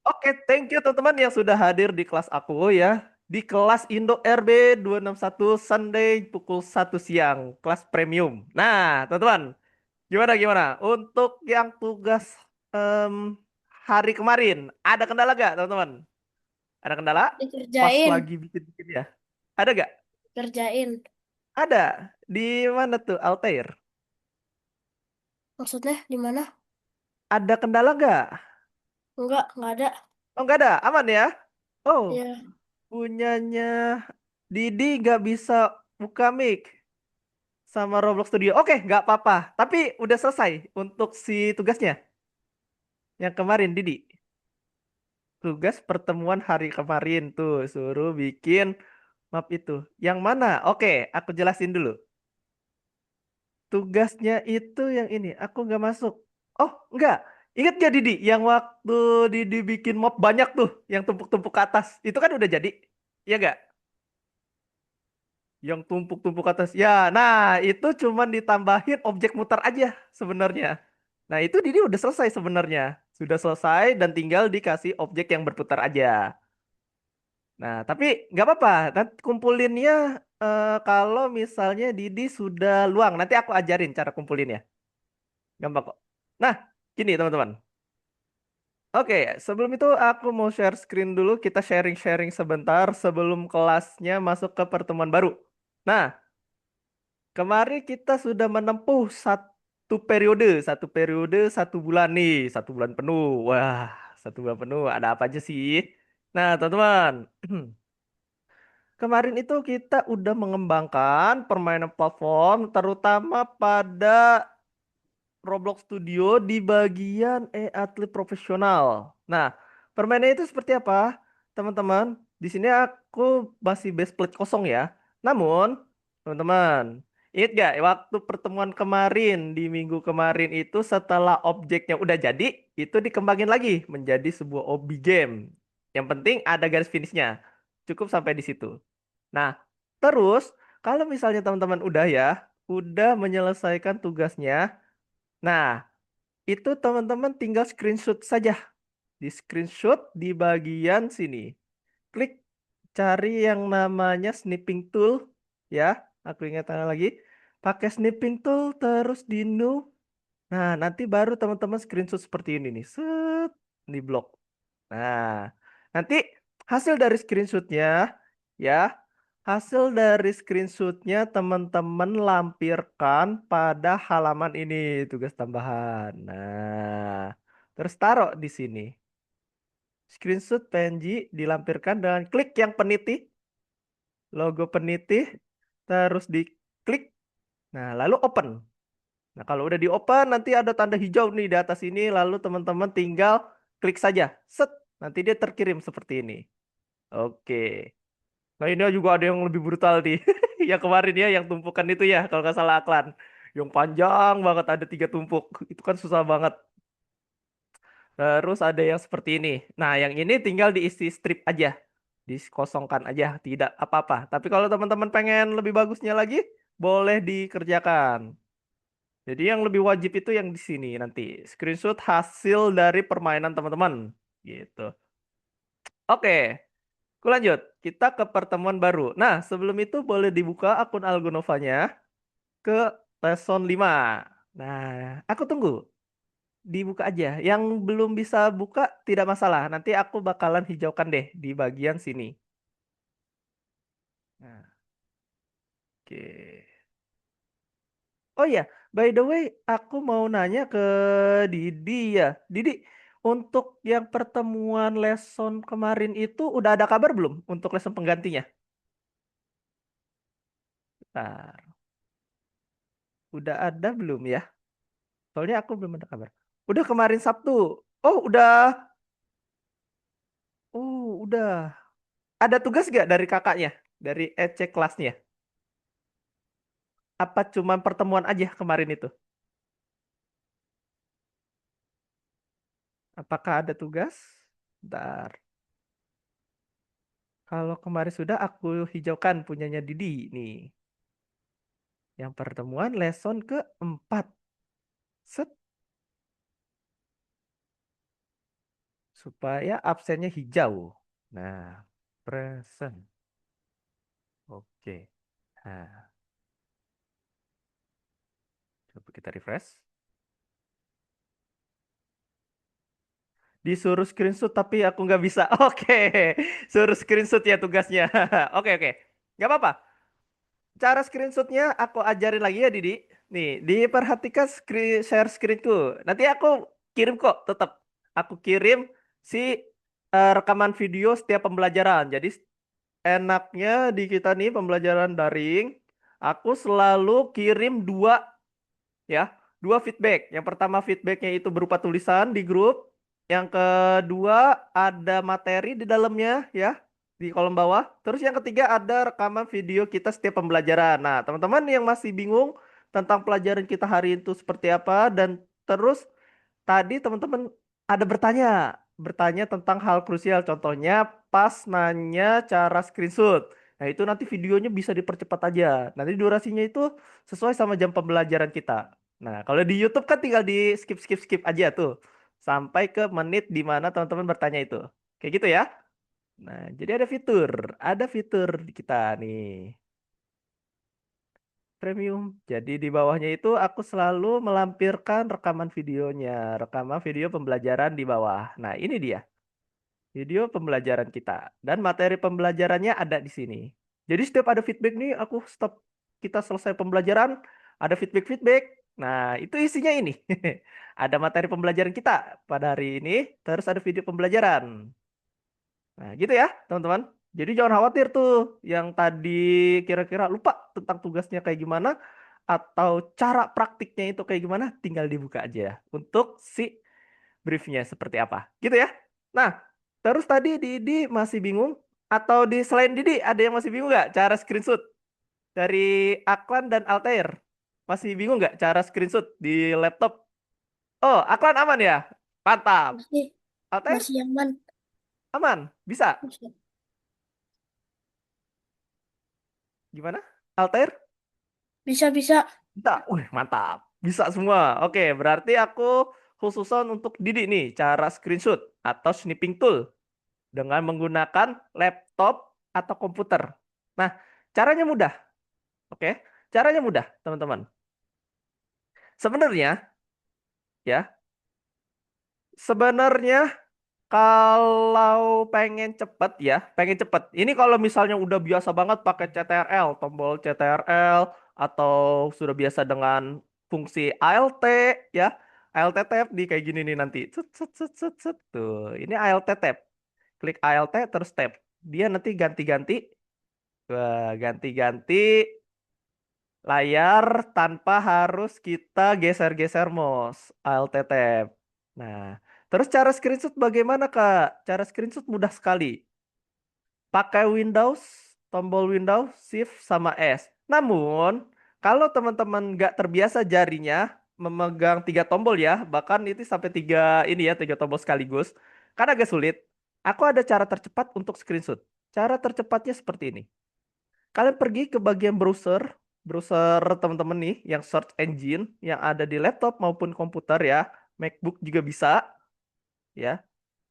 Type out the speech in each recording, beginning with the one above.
Oke, thank you teman-teman yang sudah hadir di kelas aku ya. Di kelas Indo RB 261 Sunday pukul 1 siang, kelas premium. Nah, teman-teman, gimana? Untuk yang tugas em, hari kemarin, ada kendala gak, teman-teman? Ada kendala? Pas Dikerjain, lagi bikin-bikin ya. Ada gak? kerjain. Ada. Di mana tuh, Altair? Maksudnya di mana? Ada kendala gak? Enggak ada. Oh, nggak ada. Aman ya? Oh, Ya, punyanya Didi nggak bisa buka mic sama Roblox Studio. Oke, nggak apa-apa. Tapi udah selesai untuk si tugasnya yang kemarin, Didi. Tugas pertemuan hari kemarin tuh suruh bikin map itu. Yang mana? Oke, aku jelasin dulu. Tugasnya itu yang ini. Aku nggak masuk. Oh, nggak. Ingat gak Didi? Yang waktu Didi bikin map banyak tuh, yang tumpuk-tumpuk ke atas. Itu kan udah jadi. Iya nggak? Yang tumpuk-tumpuk atas. Ya, nah itu cuman ditambahin objek muter aja sebenarnya. Nah, itu Didi udah selesai sebenarnya. Sudah selesai dan tinggal dikasih objek yang berputar aja. Nah, tapi nggak apa-apa. Nanti kumpulinnya kalau misalnya Didi sudah luang, nanti aku ajarin cara kumpulinnya. Gampang kok. Nah, gini teman-teman. Oke, sebelum itu aku mau share screen dulu. Kita sharing-sharing sebentar sebelum kelasnya masuk ke pertemuan baru. Nah, kemarin kita sudah menempuh satu periode 1 bulan nih, 1 bulan penuh. Wah, 1 bulan penuh ada apa aja sih? Nah, teman-teman, kemarin itu kita udah mengembangkan permainan platform, terutama pada Roblox Studio di bagian e-atlet profesional. Nah, permainannya itu seperti apa, teman-teman? Di sini aku masih base plate kosong ya. Namun, teman-teman, ingat gak waktu pertemuan kemarin di minggu kemarin itu setelah objeknya udah jadi, itu dikembangin lagi menjadi sebuah obi game. Yang penting ada garis finishnya. Cukup sampai di situ. Nah, terus kalau misalnya teman-teman udah ya, udah menyelesaikan tugasnya. Nah, itu teman-teman tinggal screenshot saja. Di screenshot di bagian sini. Klik cari yang namanya snipping tool. Ya, aku ingatkan lagi. Pakai snipping tool terus di new. Nah, nanti baru teman-teman screenshot seperti ini nih. Set, di blok. Nah, nanti hasil dari screenshotnya ya, hasil dari screenshotnya teman-teman lampirkan pada halaman ini tugas tambahan. Nah, terus taruh di sini. Screenshot PNG dilampirkan dengan klik yang peniti, logo peniti, terus diklik. Nah, lalu open. Nah, kalau udah di open nanti ada tanda hijau nih di atas ini, lalu teman-teman tinggal klik saja. Set, nanti dia terkirim seperti ini. Oke. Nah ini juga ada yang lebih brutal nih. Yang kemarin ya, yang tumpukan itu ya, kalau nggak salah Aklan. Yang panjang banget, ada 3 tumpuk. Itu kan susah banget. Terus ada yang seperti ini. Nah yang ini tinggal diisi strip aja. Dikosongkan aja, tidak apa-apa. Tapi kalau teman-teman pengen lebih bagusnya lagi, boleh dikerjakan. Jadi yang lebih wajib itu yang di sini nanti. Screenshot hasil dari permainan teman-teman. Gitu. Oke. Aku lanjut, kita ke pertemuan baru. Nah, sebelum itu boleh dibuka akun Algonovanya ke lesson 5. Nah, aku tunggu. Dibuka aja. Yang belum bisa buka tidak masalah. Nanti aku bakalan hijaukan deh di bagian sini. Nah, oke. Oh iya, by the way, aku mau nanya ke Didi ya. Didi, untuk yang pertemuan lesson kemarin itu udah ada kabar belum untuk lesson penggantinya? Bentar, udah ada belum ya? Soalnya aku belum ada kabar. Udah kemarin Sabtu. Oh, udah. Oh, udah. Ada tugas gak dari kakaknya? Dari EC kelasnya? Apa cuman pertemuan aja kemarin itu? Apakah ada tugas? Bentar. Kalau kemarin sudah aku hijaukan punyanya Didi nih. Yang pertemuan lesson keempat. Set. supaya absennya hijau. Nah, present. Oke. Nah, coba kita refresh. Disuruh screenshot tapi aku nggak bisa. Oke, suruh screenshot ya tugasnya. Oke, oke. Nggak apa-apa. Cara screenshotnya aku ajarin lagi ya Didi. Nih, diperhatikan share screenku. Nanti aku kirim kok tetap. Aku kirim si rekaman video setiap pembelajaran. Jadi enaknya di kita nih pembelajaran daring, aku selalu kirim dua ya, dua feedback. Yang pertama feedbacknya itu berupa tulisan di grup. Yang kedua ada materi di dalamnya ya, di kolom bawah. Terus yang ketiga ada rekaman video kita setiap pembelajaran. Nah, teman-teman yang masih bingung tentang pelajaran kita hari itu seperti apa dan terus tadi teman-teman ada bertanya tentang hal krusial. Contohnya pas nanya cara screenshot. Nah, itu nanti videonya bisa dipercepat aja. Nanti durasinya itu sesuai sama jam pembelajaran kita. Nah, kalau di YouTube kan tinggal di skip aja tuh. Sampai ke menit di mana teman-teman bertanya itu. Kayak gitu ya. Nah, jadi ada fitur di kita nih. Premium. Jadi di bawahnya itu aku selalu melampirkan rekaman videonya, rekaman video pembelajaran di bawah. Nah, ini dia video pembelajaran kita dan materi pembelajarannya ada di sini. Jadi setiap ada feedback nih, aku stop kita selesai pembelajaran, ada feedback-feedback. Nah, itu isinya ini. Ada materi pembelajaran kita pada hari ini, terus ada video pembelajaran. Nah, gitu ya, teman-teman. Jadi jangan khawatir tuh yang tadi kira-kira lupa tentang tugasnya kayak gimana atau cara praktiknya itu kayak gimana, tinggal dibuka aja ya untuk si briefnya seperti apa. Gitu ya. Nah, terus tadi Didi masih bingung atau di selain Didi ada yang masih bingung nggak cara screenshot dari Aklan dan Altair? Masih bingung nggak cara screenshot di laptop? Oh, Aklan aman ya? Mantap. Masih, Altair masih aman. aman? Bisa? Masih. Gimana? Altair? Bisa, bisa. Bisa. Wih, mantap. Bisa semua. Oke, berarti aku khususan untuk Didi nih, cara screenshot atau snipping tool dengan menggunakan laptop atau komputer. Nah, caranya mudah. Oke, caranya mudah, teman-teman. Sebenarnya, ya, sebenarnya kalau pengen cepet ya, pengen cepet. Ini kalau misalnya udah biasa banget pakai CTRL, tombol CTRL, atau sudah biasa dengan fungsi ALT ya, ALT tab di kayak gini nih nanti. Set, set, set, set, set. Tuh, ini ALT tab. Klik ALT terus tab. Dia nanti ganti-ganti, wah, ganti-ganti layar tanpa harus kita geser-geser mouse. Alt tab. Nah, terus cara screenshot bagaimana, Kak? Cara screenshot mudah sekali. Pakai Windows, tombol Windows, Shift, sama S. Namun, kalau teman-teman nggak terbiasa jarinya memegang tiga tombol ya, bahkan itu sampai tiga ini ya, tiga tombol sekaligus, kan agak sulit. Aku ada cara tercepat untuk screenshot. Cara tercepatnya seperti ini. Kalian pergi ke bagian browser, browser teman-teman nih, yang search engine yang ada di laptop maupun komputer ya, MacBook juga bisa, ya.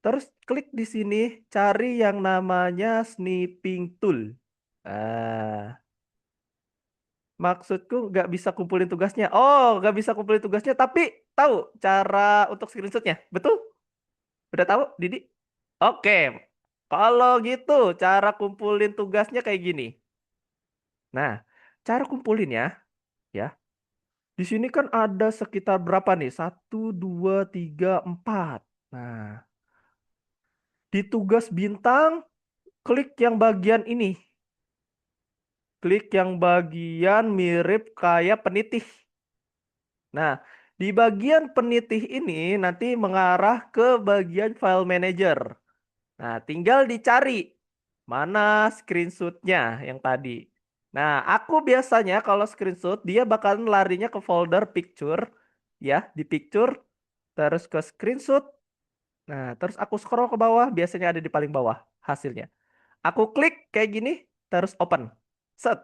Terus klik di sini, cari yang namanya snipping tool. Ah, maksudku nggak bisa kumpulin tugasnya. Oh, nggak bisa kumpulin tugasnya, tapi tahu cara untuk screenshotnya. Betul? Udah tahu, Didi? Oke. Kalau gitu, cara kumpulin tugasnya kayak gini. Nah, cara kumpulinnya, ya. Di sini kan ada sekitar berapa nih? Satu, dua, tiga, empat. Nah, di tugas bintang, klik yang bagian ini. Klik yang bagian mirip kayak penitih. Nah, di bagian penitih ini nanti mengarah ke bagian file manager. Nah, tinggal dicari mana screenshotnya yang tadi. Nah, aku biasanya kalau screenshot dia bakalan larinya ke folder picture, ya, di picture, terus ke screenshot. Nah, terus aku scroll ke bawah, biasanya ada di paling bawah hasilnya. Aku klik kayak gini, terus open. Set.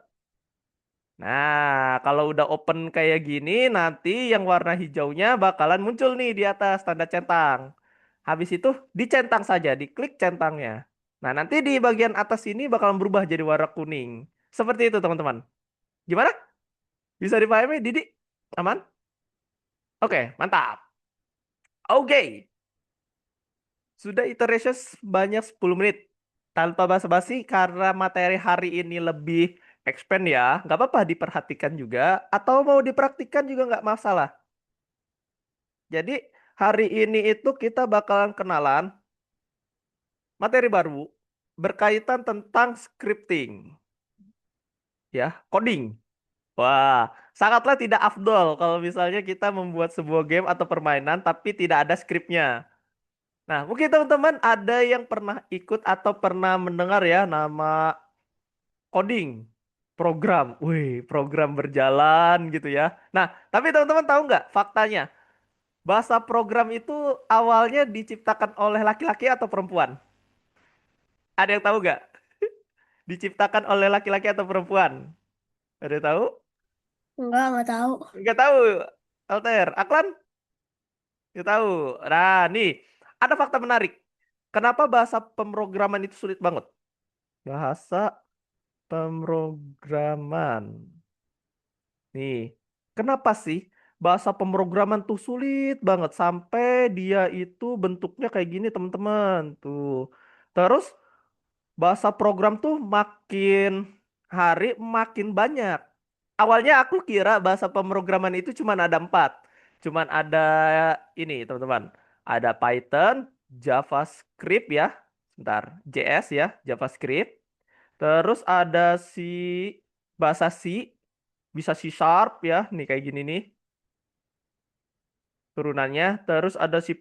Nah, kalau udah open kayak gini, nanti yang warna hijaunya bakalan muncul nih di atas tanda centang. Habis itu dicentang saja, diklik centangnya. Nah, nanti di bagian atas ini bakalan berubah jadi warna kuning. Seperti itu, teman-teman. Gimana? Bisa dipahami, Didi? Aman? Oke, mantap. Oke. Sudah iteration banyak 10 menit. Tanpa basa-basi, karena materi hari ini lebih expand ya, nggak apa-apa diperhatikan juga, atau mau dipraktikkan juga nggak masalah. Jadi, hari ini itu kita bakalan kenalan materi baru berkaitan tentang scripting, ya, coding. Wah, sangatlah tidak afdol kalau misalnya kita membuat sebuah game atau permainan tapi tidak ada skripnya. Nah, mungkin teman-teman ada yang pernah ikut atau pernah mendengar ya nama coding, program. Wih, program berjalan gitu ya. Nah, tapi teman-teman tahu nggak faktanya? Bahasa program itu awalnya diciptakan oleh laki-laki atau perempuan? Ada yang tahu nggak? Diciptakan oleh laki-laki atau perempuan? Ada yang tahu? Enggak tahu. Nggak tahu. Alter, Aklan? Nggak tahu. Nah, nih ada fakta menarik. Kenapa bahasa pemrograman itu sulit banget? Bahasa pemrograman. Nih, kenapa sih bahasa pemrograman tuh sulit banget sampai dia itu bentuknya kayak gini, teman-teman. Tuh. Terus bahasa program tuh makin hari makin banyak. Awalnya aku kira bahasa pemrograman itu cuma ada empat. Cuman ada ini, teman-teman. Ada Python, JavaScript ya. Sebentar, JS ya, JavaScript. Terus ada bahasa C, bisa C Sharp ya, nih kayak gini nih turunannya. Terus ada C++.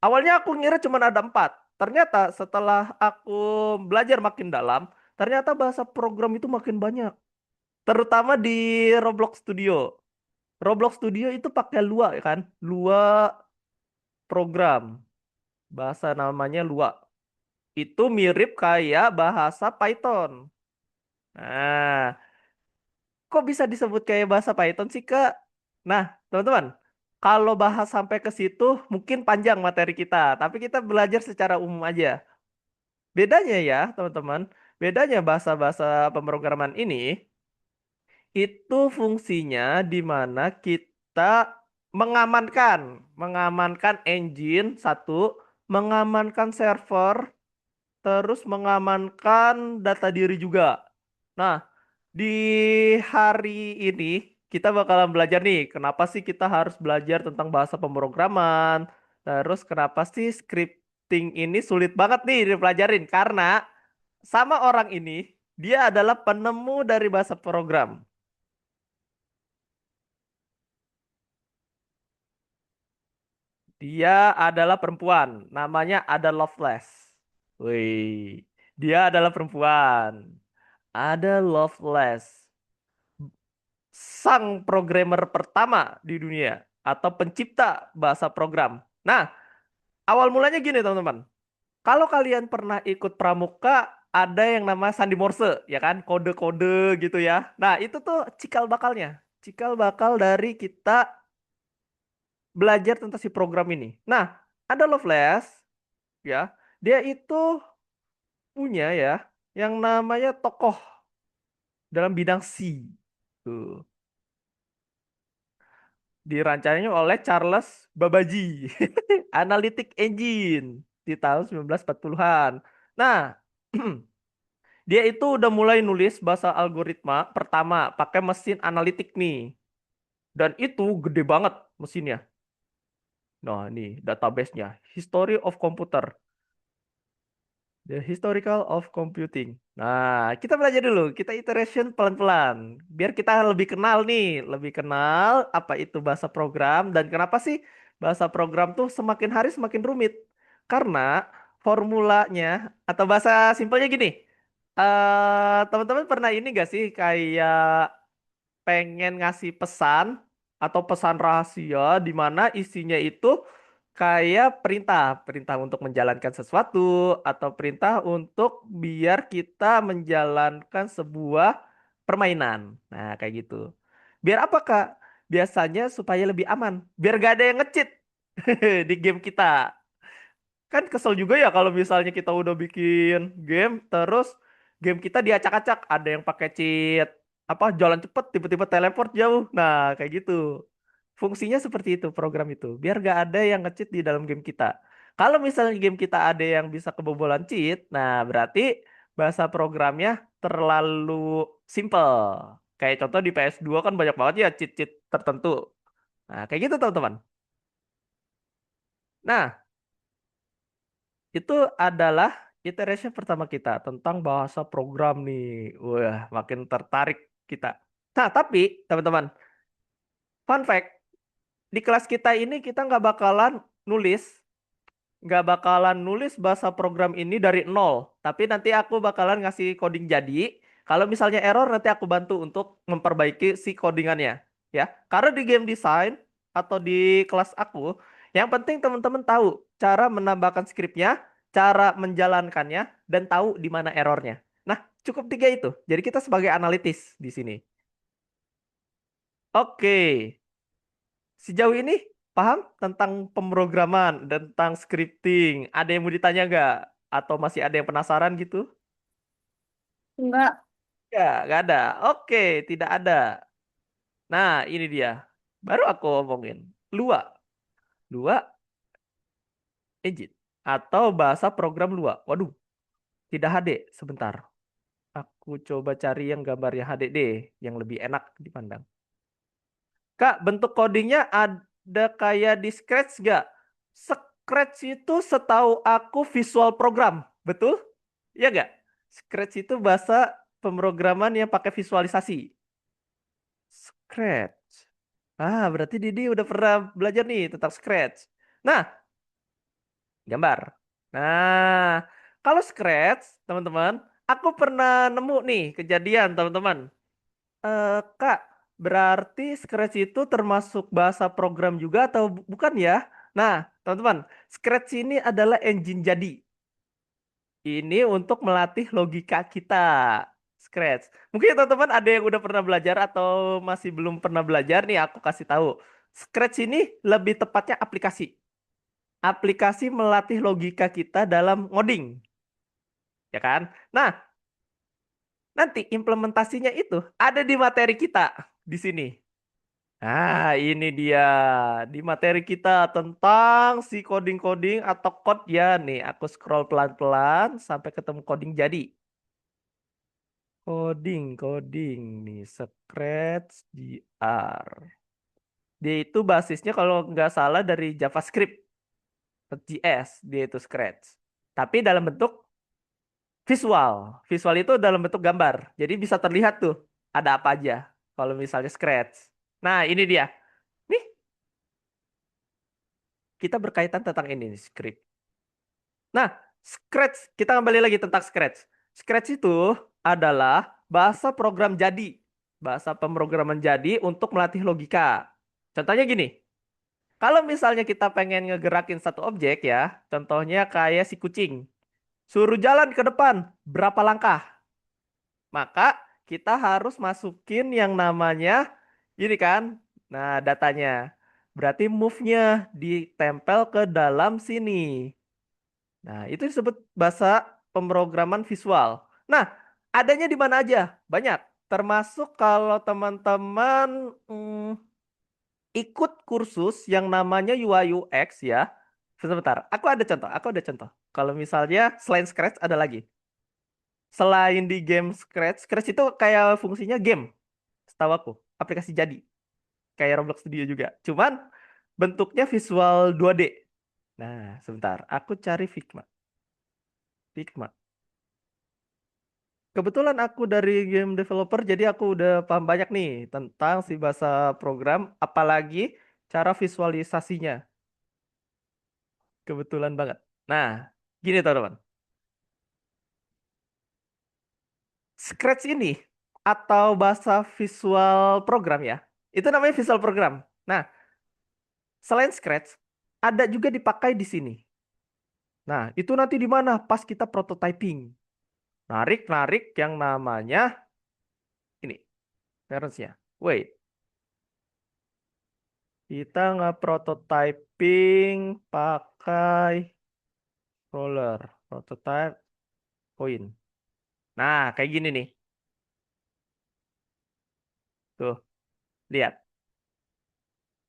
Awalnya aku ngira cuma ada empat. Ternyata setelah aku belajar makin dalam, ternyata bahasa program itu makin banyak. Terutama di Roblox Studio. Roblox Studio itu pakai Lua ya kan? Lua program. Bahasa namanya Lua. Itu mirip kayak bahasa Python. Nah, kok bisa disebut kayak bahasa Python sih, Kak? Nah, teman-teman, kalau bahas sampai ke situ mungkin panjang materi kita, tapi kita belajar secara umum aja. Bedanya ya, teman-teman, bedanya bahasa-bahasa pemrograman ini itu fungsinya di mana kita mengamankan, mengamankan engine satu, mengamankan server, terus mengamankan data diri juga. Nah, di hari ini kita bakalan belajar nih, kenapa sih kita harus belajar tentang bahasa pemrograman? Terus kenapa sih scripting ini sulit banget nih dipelajarin? Karena sama orang ini, dia adalah penemu dari bahasa program. Dia adalah perempuan, namanya Ada Lovelace. Wih, dia adalah perempuan. Ada Lovelace, sang programmer pertama di dunia atau pencipta bahasa program. Nah, awal mulanya gini teman-teman. Kalau kalian pernah ikut pramuka, ada yang nama sandi Morse, ya kan? Kode-kode gitu ya. Nah, itu tuh cikal bakalnya. Cikal bakal dari kita belajar tentang si program ini. Nah, ada Lovelace, ya. Dia itu punya ya, yang namanya tokoh dalam bidang C. Tuh. Dirancangnya oleh Charles Babbage. Analytic Engine di tahun 1940-an. Nah, dia itu udah mulai nulis bahasa algoritma pertama pakai mesin analitik nih. Dan itu gede banget mesinnya. Nah, ini database-nya. History of Computer. The Historical of Computing. Nah, kita belajar dulu. Kita iteration pelan-pelan. Biar kita lebih kenal nih. Lebih kenal apa itu bahasa program. Dan kenapa sih bahasa program tuh semakin hari semakin rumit. Karena formulanya atau bahasa simpelnya gini. Teman-teman pernah ini gak sih kayak pengen ngasih pesan atau pesan rahasia di mana isinya itu kayak perintah, perintah untuk menjalankan sesuatu atau perintah untuk biar kita menjalankan sebuah permainan. Nah, kayak gitu. Biar apa, Kak? Biasanya supaya lebih aman, biar gak ada yang ngecheat di game kita. Kan kesel juga ya kalau misalnya kita udah bikin game, terus game kita diacak-acak, ada yang pakai cheat, apa jalan cepet, tiba-tiba teleport jauh. Nah, kayak gitu. Fungsinya seperti itu program itu, biar gak ada yang nge-cheat di dalam game kita. Kalau misalnya game kita ada yang bisa kebobolan cheat, nah berarti bahasa programnya terlalu simple. Kayak contoh di PS2 kan banyak banget ya cheat-cheat tertentu. Nah, kayak gitu teman-teman. Nah, itu adalah iteration pertama kita tentang bahasa program nih. Wah, makin tertarik kita. Nah, tapi teman-teman, fun fact, di kelas kita ini kita nulis, nggak bakalan nulis bahasa program ini dari nol. Tapi nanti aku bakalan ngasih coding jadi. Kalau misalnya error, nanti aku bantu untuk memperbaiki si codingannya. Ya, karena di game design atau di kelas aku, yang penting teman-teman tahu cara menambahkan skripnya, cara menjalankannya, dan tahu di mana errornya. Nah, cukup tiga itu. Jadi kita sebagai analitis di sini. Oke, sejauh ini paham tentang pemrograman dan tentang scripting? Ada yang mau ditanya nggak? Atau masih ada yang penasaran gitu? Enggak. Ya, nggak ada. Oke, tidak ada. Nah, ini dia. Baru aku omongin. Lua. Lua engine. Atau bahasa program Lua. Waduh, tidak HD. Sebentar. Aku coba cari yang gambarnya HDD. Yang lebih enak dipandang. Kak, bentuk codingnya ada kayak di Scratch nggak? Scratch itu setahu aku visual program, betul? Iya nggak? Scratch itu bahasa pemrograman yang pakai visualisasi. Scratch. Ah, berarti Didi udah pernah belajar nih tentang Scratch. Nah, gambar. Nah, kalau Scratch, teman-teman, aku pernah nemu nih kejadian, teman-teman. Kak, berarti Scratch itu termasuk bahasa program juga atau bukan ya? Nah, teman-teman, Scratch ini adalah engine jadi. Ini untuk melatih logika kita. Scratch. Mungkin teman-teman ada yang udah pernah belajar atau masih belum pernah belajar nih, aku kasih tahu. Scratch ini lebih tepatnya aplikasi. Aplikasi melatih logika kita dalam ngoding, ya kan? Nah, nanti implementasinya itu ada di materi kita di sini. Nah, ini dia di materi kita tentang si coding-coding atau code ya nih. Aku scroll pelan-pelan sampai ketemu coding jadi. Coding nih, Scratch JR. Dia itu basisnya kalau nggak salah dari JavaScript, JS, dia itu Scratch. Tapi dalam bentuk visual. Visual itu dalam bentuk gambar. Jadi bisa terlihat tuh ada apa aja kalau misalnya Scratch. Nah, ini dia. Nih, kita berkaitan tentang ini nih, script. Nah, Scratch, kita kembali lagi tentang Scratch. Scratch itu adalah bahasa program jadi. Bahasa pemrograman jadi untuk melatih logika. Contohnya gini, kalau misalnya kita pengen ngegerakin satu objek ya, contohnya kayak si kucing. Suruh jalan ke depan, berapa langkah? Maka kita harus masukin yang namanya ini kan. Nah, datanya. Berarti move-nya ditempel ke dalam sini. Nah, itu disebut bahasa pemrograman visual. Nah, adanya di mana aja? Banyak. Termasuk kalau teman-teman ikut kursus yang namanya UI UX ya. Sebentar, aku ada contoh. Kalau misalnya selain Scratch ada lagi. Selain di game Scratch, Scratch itu kayak fungsinya game, setahu aku. Aplikasi jadi, kayak Roblox Studio juga. Cuman bentuknya visual 2D. Nah, sebentar, aku cari Figma. Figma. Kebetulan aku dari game developer, jadi aku udah paham banyak nih tentang si bahasa program, apalagi cara visualisasinya. Kebetulan banget. Nah, gini teman-teman. Scratch ini atau bahasa visual program ya, itu namanya visual program. Nah, selain Scratch, ada juga dipakai di sini. Nah, itu nanti di mana? Pas kita prototyping. Narik-narik yang namanya ini, reference-nya. Wait, kita nge-prototyping pakai. controller, prototype, point. Nah, kayak gini nih. Tuh, lihat.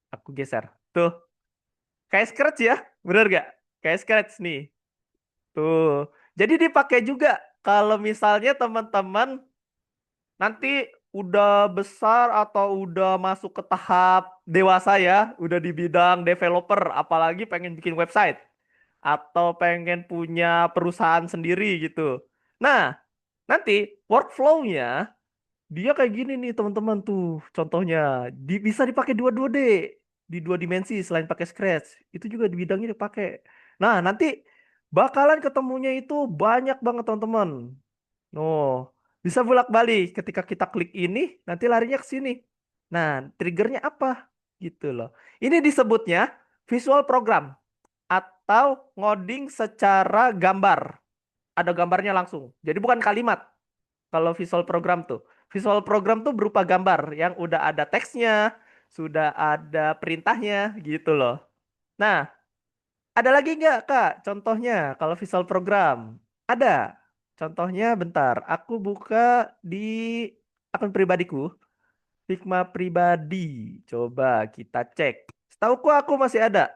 Aku geser. Tuh, kayak Scratch ya. Bener gak? Kayak Scratch nih. Tuh. Jadi dipakai juga kalau misalnya teman-teman nanti udah besar atau udah masuk ke tahap dewasa ya, udah di bidang developer, apalagi pengen bikin website atau pengen punya perusahaan sendiri gitu. Nah, nanti workflow-nya dia kayak gini nih teman-teman tuh. Contohnya bisa dipakai dua d di dua dimensi selain pakai Scratch. Itu juga di bidangnya dipakai. Nah, nanti bakalan ketemunya itu banyak banget teman-teman. Oh, bisa bolak-balik. Ketika kita klik ini, nanti larinya ke sini. Nah, triggernya apa? Gitu loh. Ini disebutnya visual program atau ngoding secara gambar. Ada gambarnya langsung. Jadi bukan kalimat. Kalau visual program tuh. Visual program tuh berupa gambar yang udah ada teksnya, sudah ada perintahnya gitu loh. Nah, ada lagi nggak Kak contohnya kalau visual program? Ada. Contohnya bentar, aku buka di akun pribadiku, Figma pribadi. Coba kita cek. Setauku aku masih ada.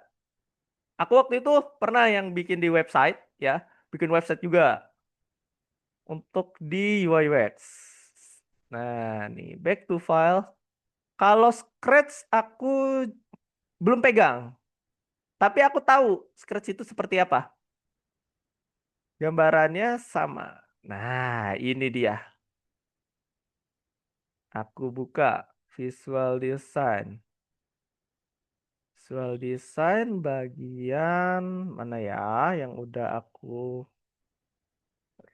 Aku waktu itu pernah yang bikin di website ya, bikin website juga untuk di UI UX. Nah, nih back to file. Kalau Scratch aku belum pegang, tapi aku tahu Scratch itu seperti apa. Gambarannya sama. Nah, ini dia. Aku buka Visual Design. Visual Design bagian mana ya yang udah aku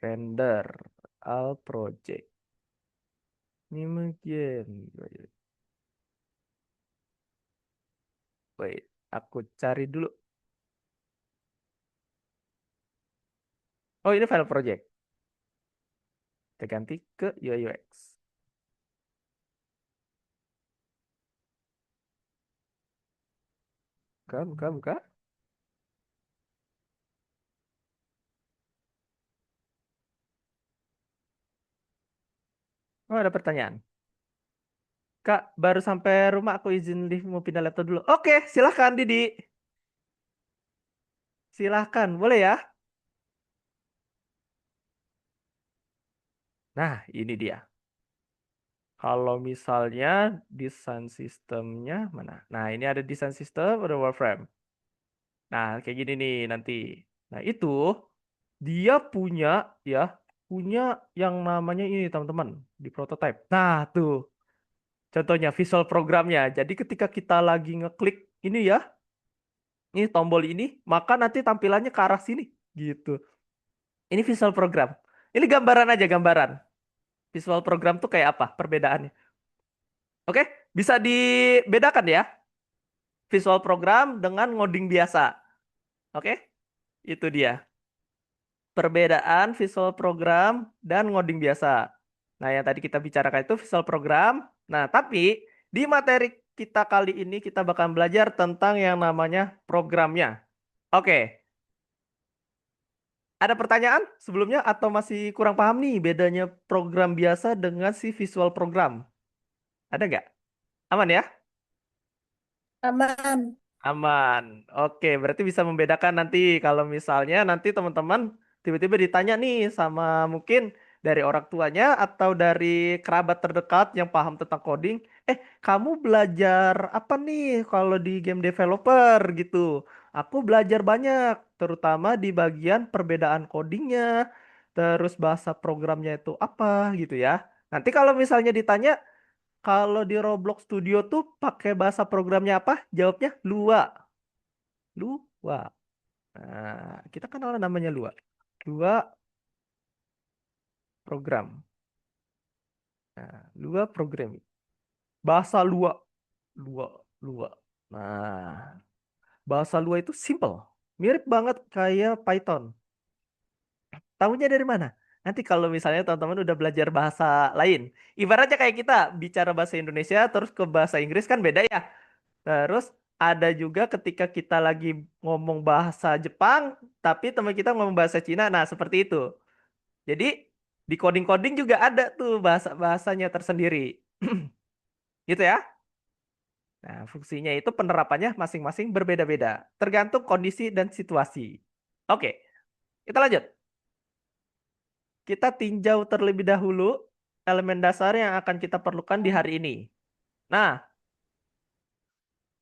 render. All project. Ini mungkin. Wait, aku cari dulu. Oh, ini file project. Kita ganti ke UI UX. Buka, buka, buka. Oh, ada pertanyaan. Kak, baru sampai rumah aku izin lift mau pindah laptop dulu. Oke, silahkan Didi. Silahkan, boleh ya? Nah, ini dia. Kalau misalnya desain sistemnya mana? Nah, ini ada desain sistem, ada wireframe. Nah, kayak gini nih nanti. Nah, itu dia punya ya, punya yang namanya ini teman-teman di prototype. Nah, tuh contohnya visual programnya. Jadi ketika kita lagi ngeklik ini ya, ini tombol ini, maka nanti tampilannya ke arah sini gitu. Ini visual program. Ini gambaran aja gambaran. Visual program tuh kayak apa perbedaannya? Oke, bisa dibedakan ya visual program dengan ngoding biasa. Oke, itu dia. Perbedaan visual program dan ngoding biasa. Nah, yang tadi kita bicarakan itu visual program. Nah, tapi di materi kita kali ini kita bakal belajar tentang yang namanya programnya. Oke, ada pertanyaan sebelumnya atau masih kurang paham nih bedanya program biasa dengan si visual program? Ada nggak? Aman ya? Aman. Aman. Oke, berarti bisa membedakan nanti kalau misalnya nanti teman-teman tiba-tiba ditanya nih sama mungkin dari orang tuanya atau dari kerabat terdekat yang paham tentang coding, kamu belajar apa nih kalau di game developer gitu? Aku belajar banyak, terutama di bagian perbedaan codingnya, terus bahasa programnya itu apa gitu ya. Nanti kalau misalnya ditanya kalau di Roblox Studio tuh pakai bahasa programnya apa? Jawabnya Lua. Lua. Nah, kita kenal namanya Lua. Lua program. Nah, Lua programming. Bahasa Lua. Lua. Lua. Nah, bahasa Lua itu simple. Mirip banget kayak Python. Tahunya dari mana? Nanti kalau misalnya teman-teman udah belajar bahasa lain. Ibaratnya kayak kita bicara bahasa Indonesia terus ke bahasa Inggris kan beda ya. Terus ada juga ketika kita lagi ngomong bahasa Jepang, tapi teman kita ngomong bahasa Cina. Nah, seperti itu. Jadi di coding-coding juga ada tuh bahasa-bahasanya tersendiri. Gitu ya. Nah, fungsinya itu penerapannya masing-masing berbeda-beda, tergantung kondisi dan situasi. Oke, kita lanjut. Kita tinjau terlebih dahulu elemen dasar yang akan kita perlukan di hari ini. Nah,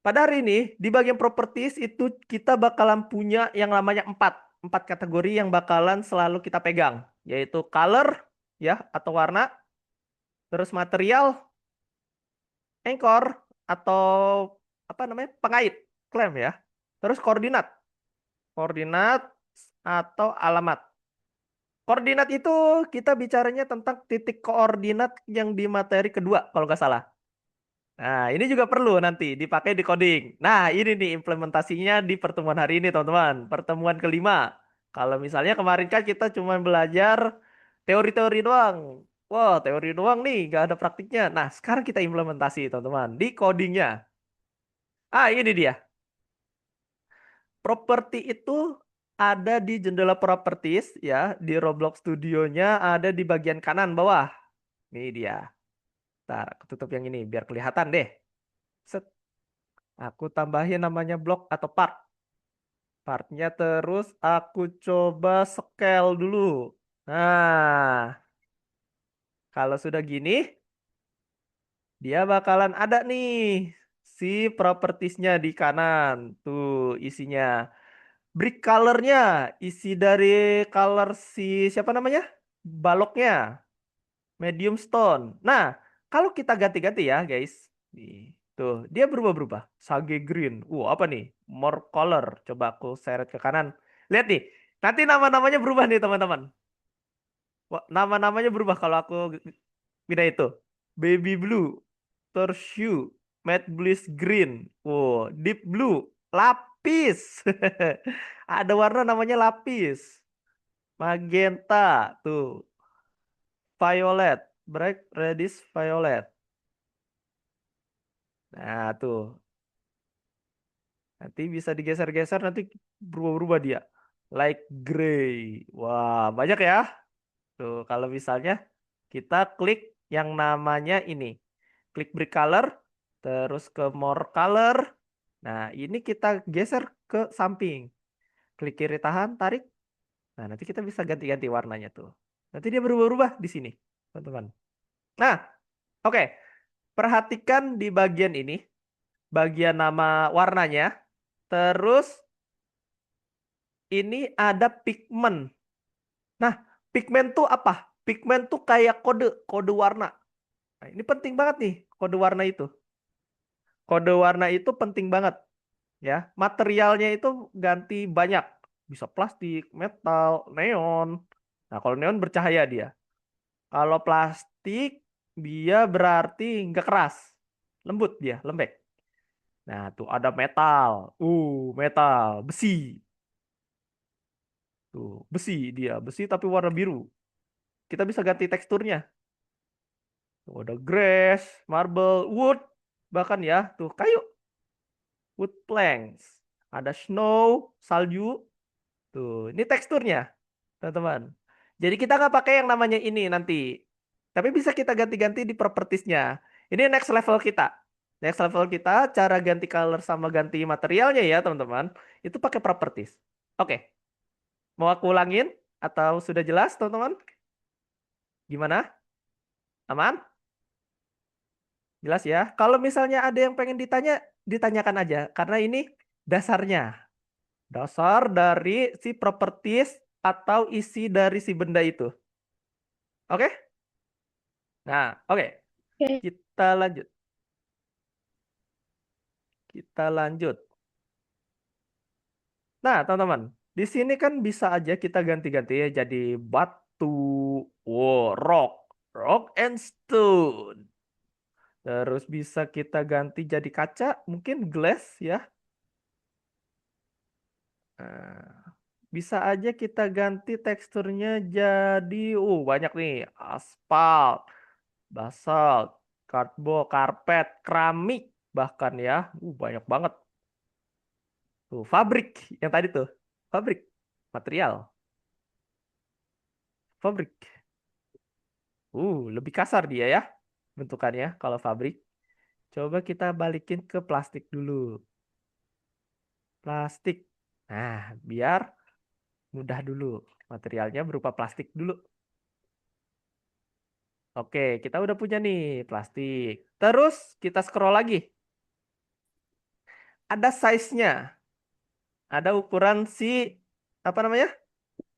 pada hari ini, di bagian properties itu kita bakalan punya yang namanya empat kategori yang bakalan selalu kita pegang, yaitu color, ya, atau warna, terus material, anchor, atau apa namanya, pengait, claim ya, terus koordinat, koordinat atau alamat. Koordinat itu kita bicaranya tentang titik koordinat yang di materi kedua, kalau nggak salah. Nah, ini juga perlu nanti dipakai di coding. Nah, ini nih implementasinya di pertemuan hari ini, teman-teman. Pertemuan kelima. Kalau misalnya kemarin kan kita cuma belajar teori-teori doang. Wah, teori doang nih, nggak ada praktiknya. Nah, sekarang kita implementasi, teman-teman, di codingnya. Ah, ini dia. Properti itu ada di jendela properties ya, di Roblox Studionya ada di bagian kanan bawah. Ini dia. Ntar, aku tutup yang ini biar kelihatan deh. Set. Aku tambahin namanya blok atau part. Partnya terus aku coba scale dulu. Nah, kalau sudah gini, dia bakalan ada nih si propertiesnya di kanan. Tuh isinya. Brick colornya, isi dari color si siapa namanya? Baloknya, medium stone. Nah, kalau kita ganti-ganti ya guys. Nih, tuh dia berubah-berubah. Sage green. Apa nih? More color. Coba aku seret ke kanan. Lihat nih. Nanti nama-namanya berubah nih teman-teman. Wah, nama-namanya berubah kalau aku pindah itu. Baby blue, Torchue, Matte Bluish Green, Deep Blue, Lapis. Ada warna namanya lapis. Magenta, tuh. Violet, Bright Reddish Violet. Nah, tuh. Nanti bisa digeser-geser, nanti berubah-berubah dia. Light gray. Wah, banyak ya. Tuh, kalau misalnya kita klik yang namanya ini. Klik brick color, terus ke more color. Nah, ini kita geser ke samping. Klik kiri tahan, tarik. Nah, nanti kita bisa ganti-ganti warnanya tuh. Nanti dia berubah-ubah di sini, teman-teman. Nah, oke. Perhatikan di bagian ini, bagian nama warnanya. Terus ini ada pigment. Nah, pigment tuh apa? Pigment tuh kayak kode warna. Nah, ini penting banget nih, kode warna itu. Kode warna itu penting banget ya. Materialnya itu ganti banyak. Bisa plastik, metal, neon. Nah, kalau neon bercahaya dia. Kalau plastik dia berarti nggak keras. Lembut dia, lembek. Nah, tuh ada metal. Metal, besi. Tuh, besi dia, besi tapi warna biru. Kita bisa ganti teksturnya. Tuh, ada grass, marble, wood, bahkan ya, tuh kayu, wood planks. Ada snow, salju. Tuh, ini teksturnya, teman-teman. Jadi kita nggak pakai yang namanya ini nanti. Tapi bisa kita ganti-ganti di propertiesnya. Ini next level kita. Next level kita, cara ganti color sama ganti materialnya ya, teman-teman. Itu pakai properties. Oke, mau aku ulangin? Atau sudah jelas, teman-teman? Gimana? Aman? Jelas ya. Kalau misalnya ada yang pengen ditanya, ditanyakan aja. Karena ini dasarnya. Dasar dari si properties atau isi dari si benda itu. Oke? Nah, oke. Oke. Kita lanjut. Kita lanjut. Nah, teman-teman. Di sini kan bisa aja kita ganti-ganti ya jadi batu, rock, rock and stone. Terus bisa kita ganti jadi kaca, mungkin glass ya. Nah, bisa aja kita ganti teksturnya jadi banyak nih, aspal, basalt, cardboard, karpet, keramik bahkan ya. Banyak banget. Tuh, fabrik yang tadi tuh. Fabrik. Material. Fabrik. Lebih kasar dia ya bentukannya kalau fabrik. Coba kita balikin ke plastik dulu. Plastik. Nah, biar mudah dulu. Materialnya berupa plastik dulu. Oke, kita udah punya nih plastik. Terus kita scroll lagi. Ada size-nya. Ada ukuran si apa namanya?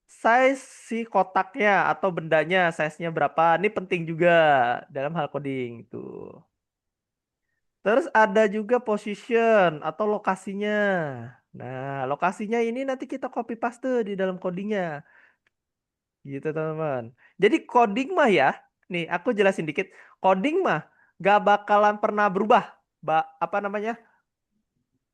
Size si kotaknya atau bendanya, size-nya berapa. Ini penting juga dalam hal coding tuh. Terus ada juga position atau lokasinya. Nah, lokasinya ini nanti kita copy paste di dalam codingnya. Gitu teman-teman. Jadi coding mah ya, nih aku jelasin dikit. Coding mah gak bakalan pernah berubah. Apa namanya?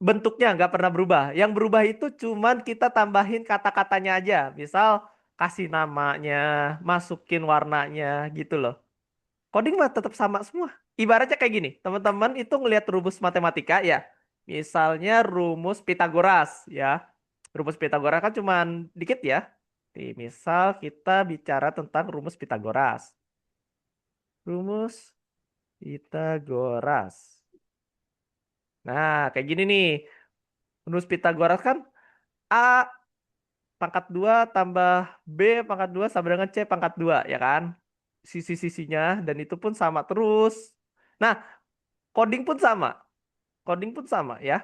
Bentuknya nggak pernah berubah. Yang berubah itu cuman kita tambahin kata-katanya aja. Misal kasih namanya, masukin warnanya gitu loh. Coding mah tetap sama semua. Ibaratnya kayak gini, teman-teman itu ngelihat rumus matematika ya. Misalnya rumus Pitagoras ya. Rumus Pitagoras kan cuman dikit ya. Nih, misal kita bicara tentang rumus Pitagoras. Rumus Pitagoras. Nah, kayak gini nih. Rumus Pitagoras kan A pangkat 2 tambah B pangkat 2 sama dengan C pangkat 2 ya kan? Sisi-sisinya dan itu pun sama terus. Nah, coding pun sama. Coding pun sama ya.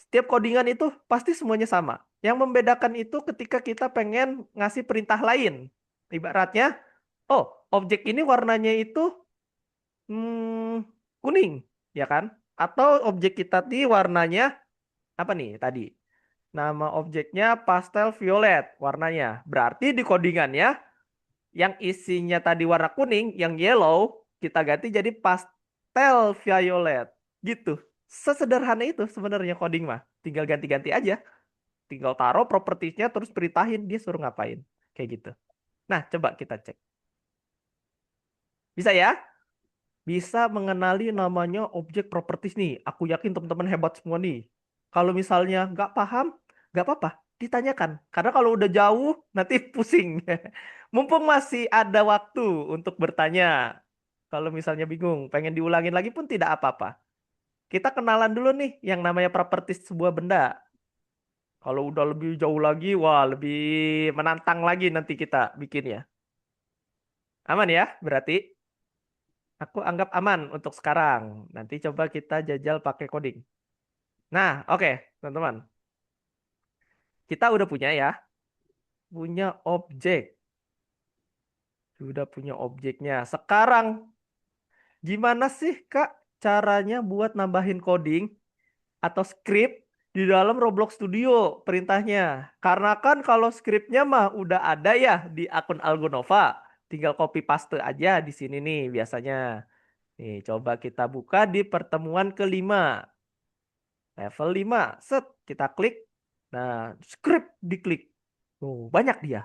Setiap codingan itu pasti semuanya sama. Yang membedakan itu ketika kita pengen ngasih perintah lain. Ibaratnya, oh, objek ini warnanya itu kuning, ya kan? Atau objek kita di warnanya apa nih tadi? Nama objeknya pastel violet warnanya. Berarti di codingannya yang isinya tadi warna kuning, yang yellow, kita ganti jadi pastel violet. Gitu. Sesederhana itu sebenarnya coding mah. Tinggal ganti-ganti aja. Tinggal taruh propertiesnya terus perintah,in dia suruh ngapain. Kayak gitu. Nah, coba kita cek. Bisa ya? Bisa mengenali namanya objek properties nih. Aku yakin teman-teman hebat semua nih. Kalau misalnya nggak paham, nggak apa-apa, ditanyakan. Karena kalau udah jauh, nanti pusing. Mumpung masih ada waktu untuk bertanya. Kalau misalnya bingung, pengen diulangin lagi pun tidak apa-apa. Kita kenalan dulu nih yang namanya properties sebuah benda. Kalau udah lebih jauh lagi, wah lebih menantang lagi nanti kita bikin ya. Aman ya, berarti? Aku anggap aman untuk sekarang. Nanti coba kita jajal pakai coding. Nah, oke, teman-teman. Kita udah punya ya, punya objek. Sudah punya objeknya. Sekarang, gimana sih, Kak, caranya buat nambahin coding atau script di dalam Roblox Studio perintahnya? Karena kan kalau scriptnya mah udah ada ya di akun Algonova. Tinggal copy paste aja di sini nih biasanya. Nih, coba kita buka di pertemuan kelima. Level 5, set, kita klik. Nah, script diklik. Tuh, banyak dia.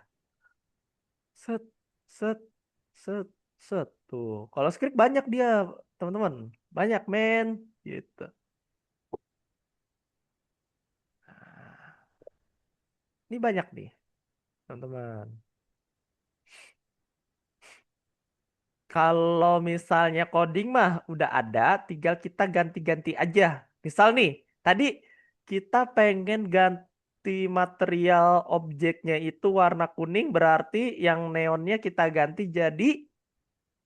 Set, set, set, set. Tuh, kalau script banyak dia, teman-teman. Banyak, men. Gitu. Nah, ini banyak nih, teman-teman. Kalau misalnya coding mah udah ada, tinggal kita ganti-ganti aja. Misal nih, tadi kita pengen ganti material objeknya itu warna kuning, berarti yang neonnya kita ganti jadi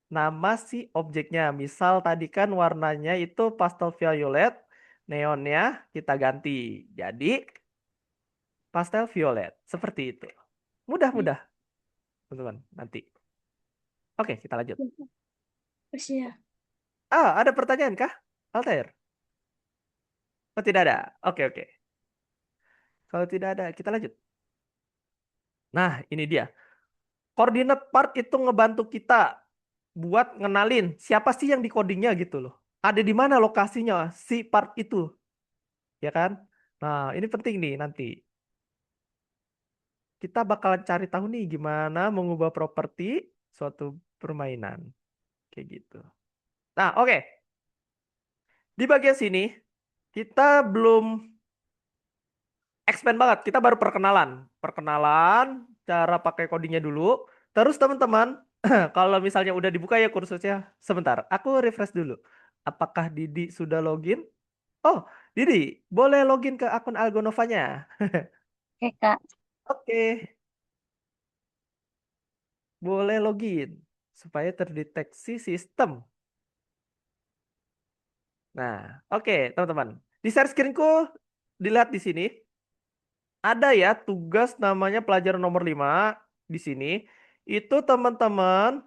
nama si objeknya. Misal tadi kan warnanya itu pastel violet, neonnya kita ganti jadi pastel violet. Seperti itu. Mudah-mudah, teman-teman. Nanti. Oke, kita lanjut. Iya. Ada pertanyaan kah, Altair? Oh, tidak ada. Oke, oke. Kalau tidak ada, kita lanjut. Nah, ini dia. Koordinat part itu ngebantu kita buat ngenalin siapa sih yang di codingnya gitu loh. Ada di mana lokasinya si part itu, ya kan? Nah, ini penting nih nanti. Kita bakalan cari tahu nih gimana mengubah properti suatu permainan. Kayak gitu. Nah, oke. Di bagian sini, kita belum expand banget. Kita baru perkenalan. Perkenalan, cara pakai codingnya dulu. Terus teman-teman, kalau misalnya udah dibuka ya kursusnya, sebentar, aku refresh dulu. Apakah Didi sudah login? Oh, Didi, boleh login ke akun Algonovanya. Oke, Kak. Oke, boleh login supaya terdeteksi sistem. Nah, oke, teman-teman. Di share screenku dilihat di sini. Ada ya tugas namanya pelajaran nomor 5 di sini. Itu teman-teman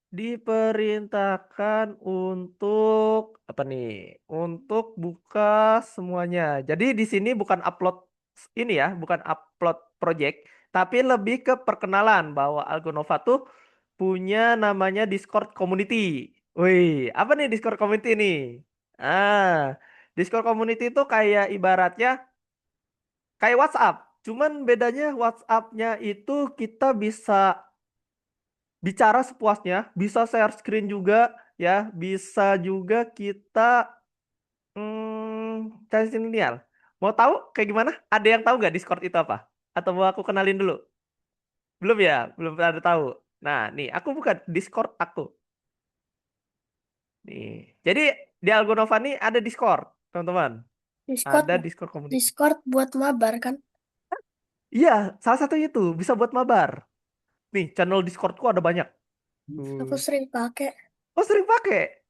diperintahkan untuk apa nih? Untuk buka semuanya. Jadi di sini bukan upload ini ya, bukan upload project, tapi lebih ke perkenalan bahwa Algonova tuh punya namanya Discord Community. Wih, apa nih Discord Community nih? Ah, Discord Community itu kayak ibaratnya kayak WhatsApp. Cuman bedanya WhatsApp-nya itu kita bisa bicara sepuasnya, bisa share screen juga ya, bisa juga kita cari sinyal. Mau tahu kayak gimana? Ada yang tahu nggak Discord itu apa? Atau mau aku kenalin dulu? Belum ya? Belum ada tahu. Nah, nih aku buka Discord aku. Nih. Jadi di Algonova nih ada Discord, teman-teman. Discord, Ada Discord community. Discord buat mabar kan? Iya, salah satu itu bisa buat mabar. Nih, channel Discordku ada banyak. Aku Tuh. sering pakai Oh, sering pakai.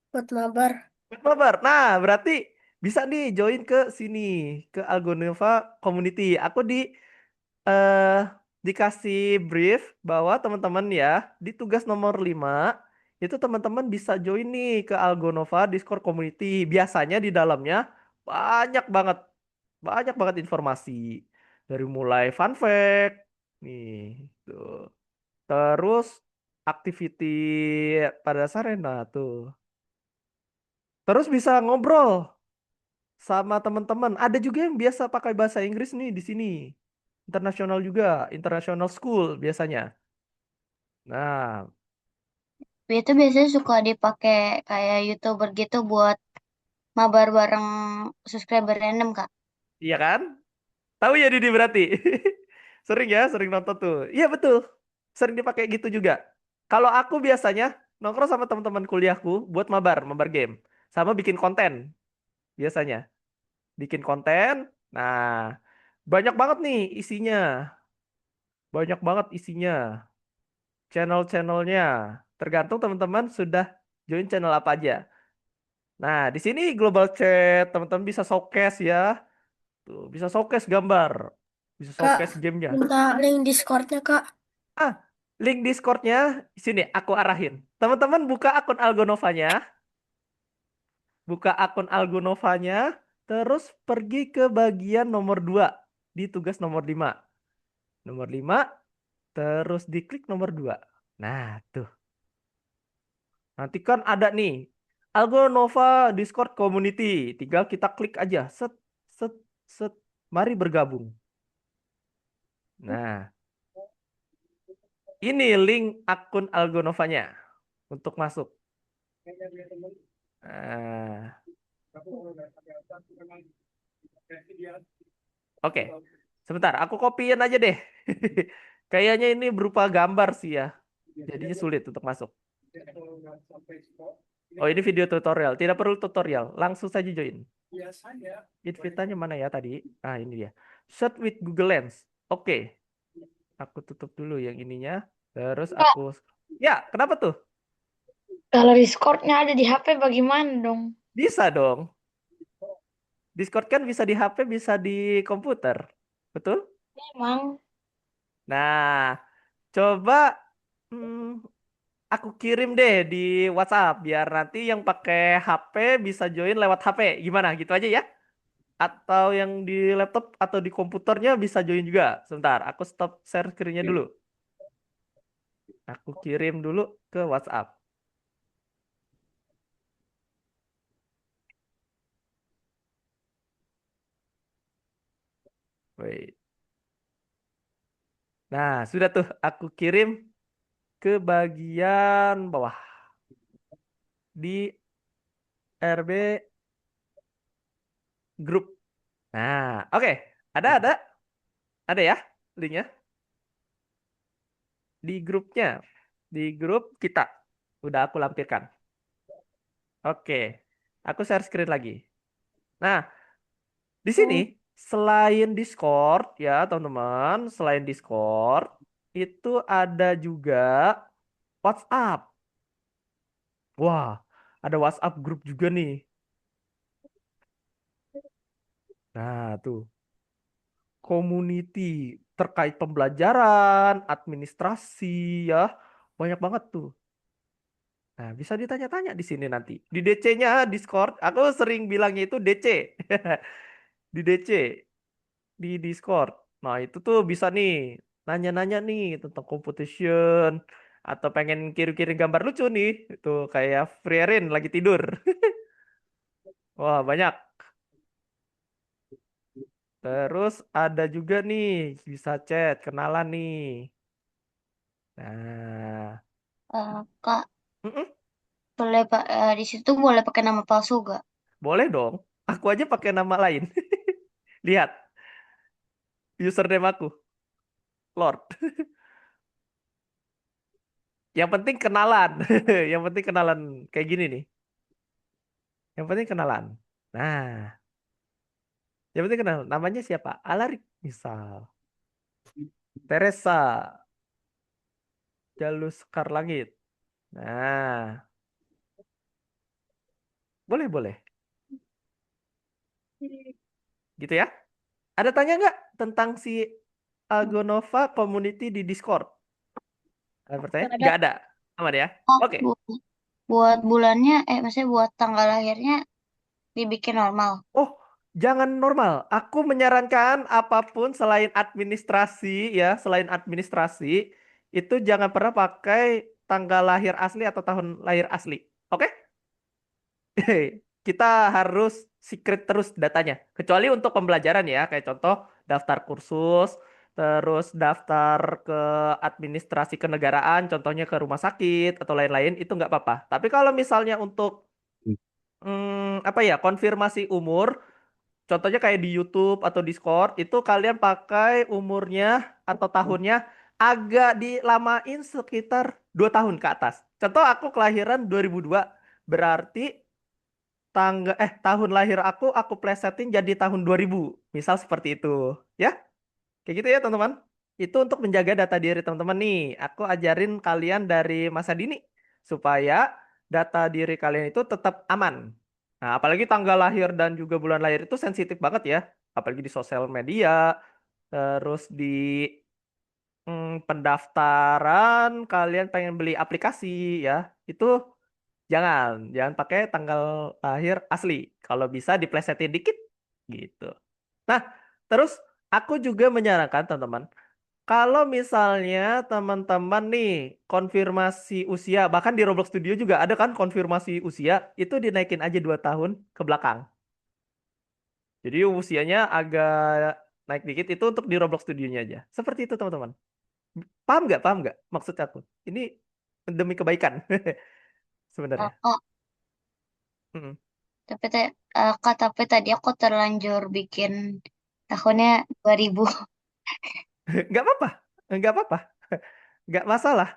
buat mabar. Buat mabar. Nah, berarti bisa nih join ke sini, ke Algonova Community. Aku eh dikasih brief bahwa teman-teman ya, di tugas nomor 5 itu teman-teman bisa join nih ke Algonova Discord Community. Biasanya di dalamnya banyak banget, banyak banget informasi. Dari mulai fun fact, nih, tuh. Terus activity pada Sarena tuh. Terus bisa ngobrol sama teman-teman. Ada juga yang biasa pakai bahasa Inggris nih di sini. Internasional juga, international school biasanya. Nah, Itu biasanya suka dipakai kayak YouTuber gitu buat mabar bareng subscriber random, Kak. iya kan? Tahu ya Didi berarti. Sering ya, sering nonton tuh. Iya betul. Sering dipakai gitu juga. Kalau aku biasanya nongkrong sama teman-teman kuliahku buat mabar, mabar game. Sama bikin konten biasanya. Bikin konten. Nah, banyak banget nih isinya. Banyak banget isinya. Channel-channelnya. Tergantung teman-teman sudah join channel apa aja. Nah, di sini global chat, teman-teman bisa showcase ya. Tuh, bisa showcase gambar, bisa Kak, showcase gamenya. minta link Discordnya, Kak. Ah, link Discordnya sini aku arahin. Teman-teman buka akun Algonovanya, buka akun Algonovanya, terus pergi ke bagian nomor 2 di tugas nomor 5. Nomor 5, terus diklik nomor 2. Nah, tuh. Nanti kan ada nih Algo Nova Discord Community. Tinggal kita klik aja. Set, set, set. Mari bergabung. Nah, ini link akun Algo Novanya untuk masuk. Nah, oke. Sebentar, aku copyin aja deh. Kayaknya ini berupa gambar sih ya. Jadinya sulit untuk masuk. Oh, ini video tutorial. Tidak perlu tutorial. Langsung saja join. Invitanya mana ya tadi? Ah, ini dia. Shot with Google Lens. Oke, aku tutup dulu yang ininya. Terus Kak, aku... Ya, kenapa tuh? kalau Discord-nya ada di HP bagaimana dong? Bisa dong. Discord kan bisa di HP, bisa di komputer. Betul? Emang, Nah, coba hmm, aku kirim deh di WhatsApp biar nanti yang pakai HP bisa join lewat HP. Gimana? Gitu aja ya? Atau yang di laptop atau di komputernya bisa join juga. Sebentar, aku stop share screen-nya dulu. Aku kirim dulu ke WhatsApp. Wait. Nah, sudah tuh aku kirim ke bagian bawah di RB grup. Nah, oke. Ada ya linknya di grupnya, di grup kita. Udah aku lampirkan. Oke, aku share screen lagi. Nah, di sini selain Discord ya teman-teman, selain Discord itu ada juga WhatsApp. Wah, ada WhatsApp grup juga nih. Nah, tuh community terkait pembelajaran, administrasi ya. Banyak banget tuh. Nah, bisa ditanya-tanya di sini nanti. Di DC-nya Discord, aku sering bilangnya itu DC. Di DC, di Discord. Nah, itu tuh bisa nih nanya-nanya nih tentang competition atau pengen kirim-kirim gambar lucu nih. Itu kayak Frierin lagi tidur. Wah, banyak. Terus ada juga nih bisa chat, kenalan nih. Nah, Kak, mm-mm, boleh Pak, di situ boleh pakai nama palsu gak? boleh dong. Aku aja pakai nama lain. Lihat username aku, Lord. Yang penting kenalan. Yang penting kenalan kayak gini nih. Yang penting kenalan. Nah, yang penting kenalan. Namanya siapa? Alarik misal. Teresa, Jalus Sekar Langit. Nah, boleh boleh. Gitu ya. Ada tanya nggak tentang si Algonova Community di Discord? Ada pertanyaan? Nggak ada. Nggak ada. Aman ya? Oh, Oke. buat bulannya, maksudnya buat tanggal lahirnya dibikin normal. Oh, jangan normal. Aku menyarankan apapun selain administrasi ya, selain administrasi itu jangan pernah pakai tanggal lahir asli atau tahun lahir asli. Oke? Kita harus secret terus datanya. Kecuali untuk pembelajaran ya, kayak contoh daftar kursus, terus daftar ke administrasi kenegaraan, contohnya ke rumah sakit atau lain-lain, itu nggak apa-apa. Tapi kalau misalnya untuk apa ya, konfirmasi umur, contohnya kayak di YouTube atau Discord, itu kalian pakai umurnya atau tahunnya agak dilamain sekitar 2 tahun ke atas. Contoh aku kelahiran 2002, berarti tahun lahir aku plesetin jadi tahun 2000. Misal seperti itu. Ya, kayak gitu ya teman-teman. Itu untuk menjaga data diri teman-teman nih. Aku ajarin kalian dari masa dini supaya data diri kalian itu tetap aman. Nah, apalagi tanggal lahir dan juga bulan lahir itu sensitif banget ya. Apalagi di sosial media, terus di pendaftaran kalian pengen beli aplikasi ya. Itu jangan pakai tanggal lahir asli. Kalau bisa diplesetin dikit gitu. Nah, terus aku juga menyarankan teman-teman, kalau misalnya teman-teman nih konfirmasi usia, bahkan di Roblox Studio juga ada kan konfirmasi usia, itu dinaikin aja 2 tahun ke belakang. Jadi usianya agak naik dikit itu untuk di Roblox Studionya aja. Seperti itu teman-teman. Paham nggak? Paham nggak maksud aku? Ini demi kebaikan sebenarnya. Kak, Mm-mm. tapi tadi aku terlanjur bikin tahunnya 2000. Nggak apa-apa, nggak apa-apa, nggak masalah.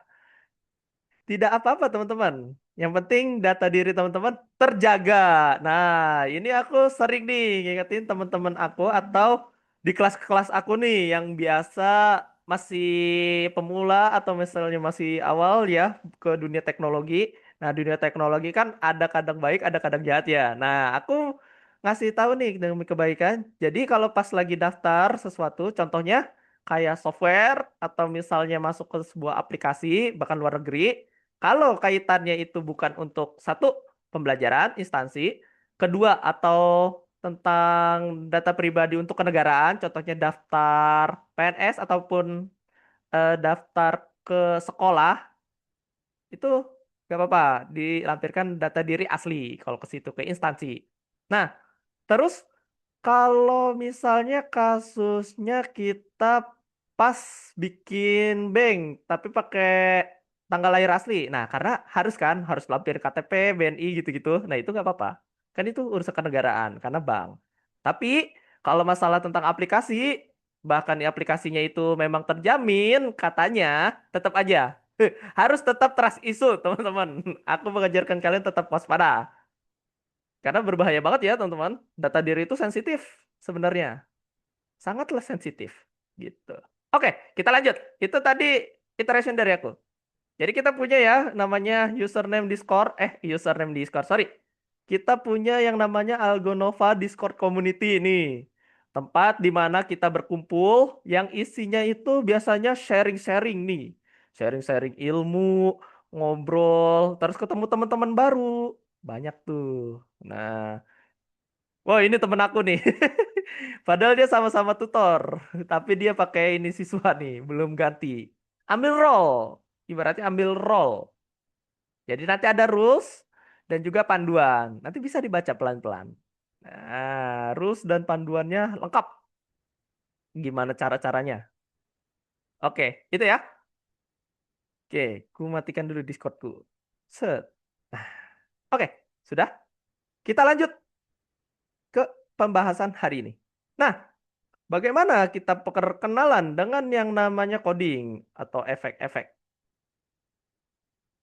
Tidak apa-apa teman-teman. Yang penting data diri teman-teman terjaga. Nah, ini aku sering nih ngingetin teman-teman aku atau di kelas-kelas aku nih yang biasa masih pemula atau misalnya masih awal ya ke dunia teknologi. Nah, dunia teknologi kan ada kadang baik, ada kadang jahat ya. Nah, aku ngasih tahu nih demi kebaikan. Jadi kalau pas lagi daftar sesuatu, contohnya kayak software atau misalnya masuk ke sebuah aplikasi bahkan luar negeri, kalau kaitannya itu bukan untuk satu pembelajaran instansi, kedua atau tentang data pribadi untuk kenegaraan, contohnya daftar PNS ataupun daftar ke sekolah, itu nggak apa-apa, dilampirkan data diri asli kalau ke situ ke instansi. Nah, terus kalau misalnya kasusnya kita pas bikin bank tapi pakai tanggal lahir asli. Nah, karena harus lampir KTP, BNI gitu-gitu. Nah, itu nggak apa-apa. Kan itu urusan kenegaraan karena bank. Tapi kalau masalah tentang aplikasi, bahkan di aplikasinya itu memang terjamin, katanya tetap aja harus tetap trust issue, teman-teman. Aku mengajarkan kalian tetap waspada. Karena berbahaya banget ya, teman-teman. Data diri itu sensitif sebenarnya. Sangatlah sensitif gitu. Oke, kita lanjut. Itu tadi iteration dari aku. Jadi kita punya ya namanya username Discord, username Discord, sorry. Kita punya yang namanya Algonova Discord Community ini. Tempat di mana kita berkumpul yang isinya itu biasanya sharing-sharing nih. Sharing-sharing ilmu, ngobrol, terus ketemu teman-teman baru. Banyak tuh. Nah, wah ini temen aku nih. Padahal dia sama-sama tutor, tapi dia pakai ini siswa nih, belum ganti. Ambil role, ibaratnya ambil role. Jadi nanti ada rules dan juga panduan. Nanti bisa dibaca pelan-pelan. Nah, rules dan panduannya lengkap. Gimana cara-caranya? Oke, itu ya. Oke, ku matikan dulu Discordku. Set. Nah, oke, sudah. Kita lanjut ke pembahasan hari ini. Nah, bagaimana kita perkenalan dengan yang namanya coding atau efek-efek?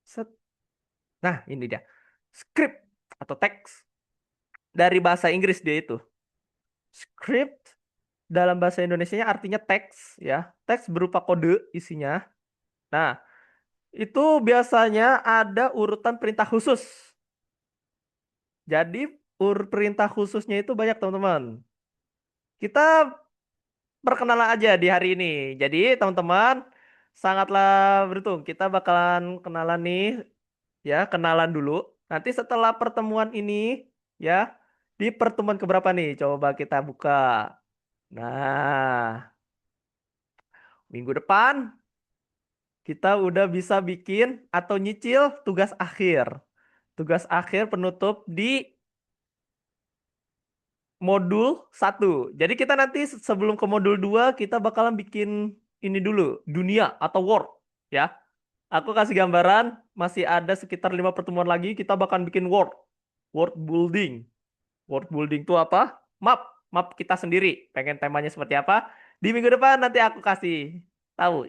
Set. Nah, ini dia. Script atau teks dari bahasa Inggris dia itu. Script dalam bahasa Indonesianya artinya teks ya. Teks berupa kode isinya. Nah, itu biasanya ada urutan perintah khusus. Jadi perintah khususnya itu banyak teman-teman. Kita perkenalan aja di hari ini. Jadi teman-teman sangatlah beruntung. Kita bakalan kenalan nih ya, kenalan dulu. Nanti setelah pertemuan ini ya, di pertemuan keberapa nih? Coba kita buka. Nah, minggu depan kita udah bisa bikin atau nyicil tugas akhir. Tugas akhir penutup di modul 1. Jadi kita nanti sebelum ke modul 2 kita bakalan bikin ini dulu, dunia atau world ya. Aku kasih gambaran, masih ada sekitar 5 pertemuan lagi kita bakalan bikin world. World building. World building itu apa? Map kita sendiri. Pengen temanya seperti apa? Di minggu depan nanti aku kasih tahu.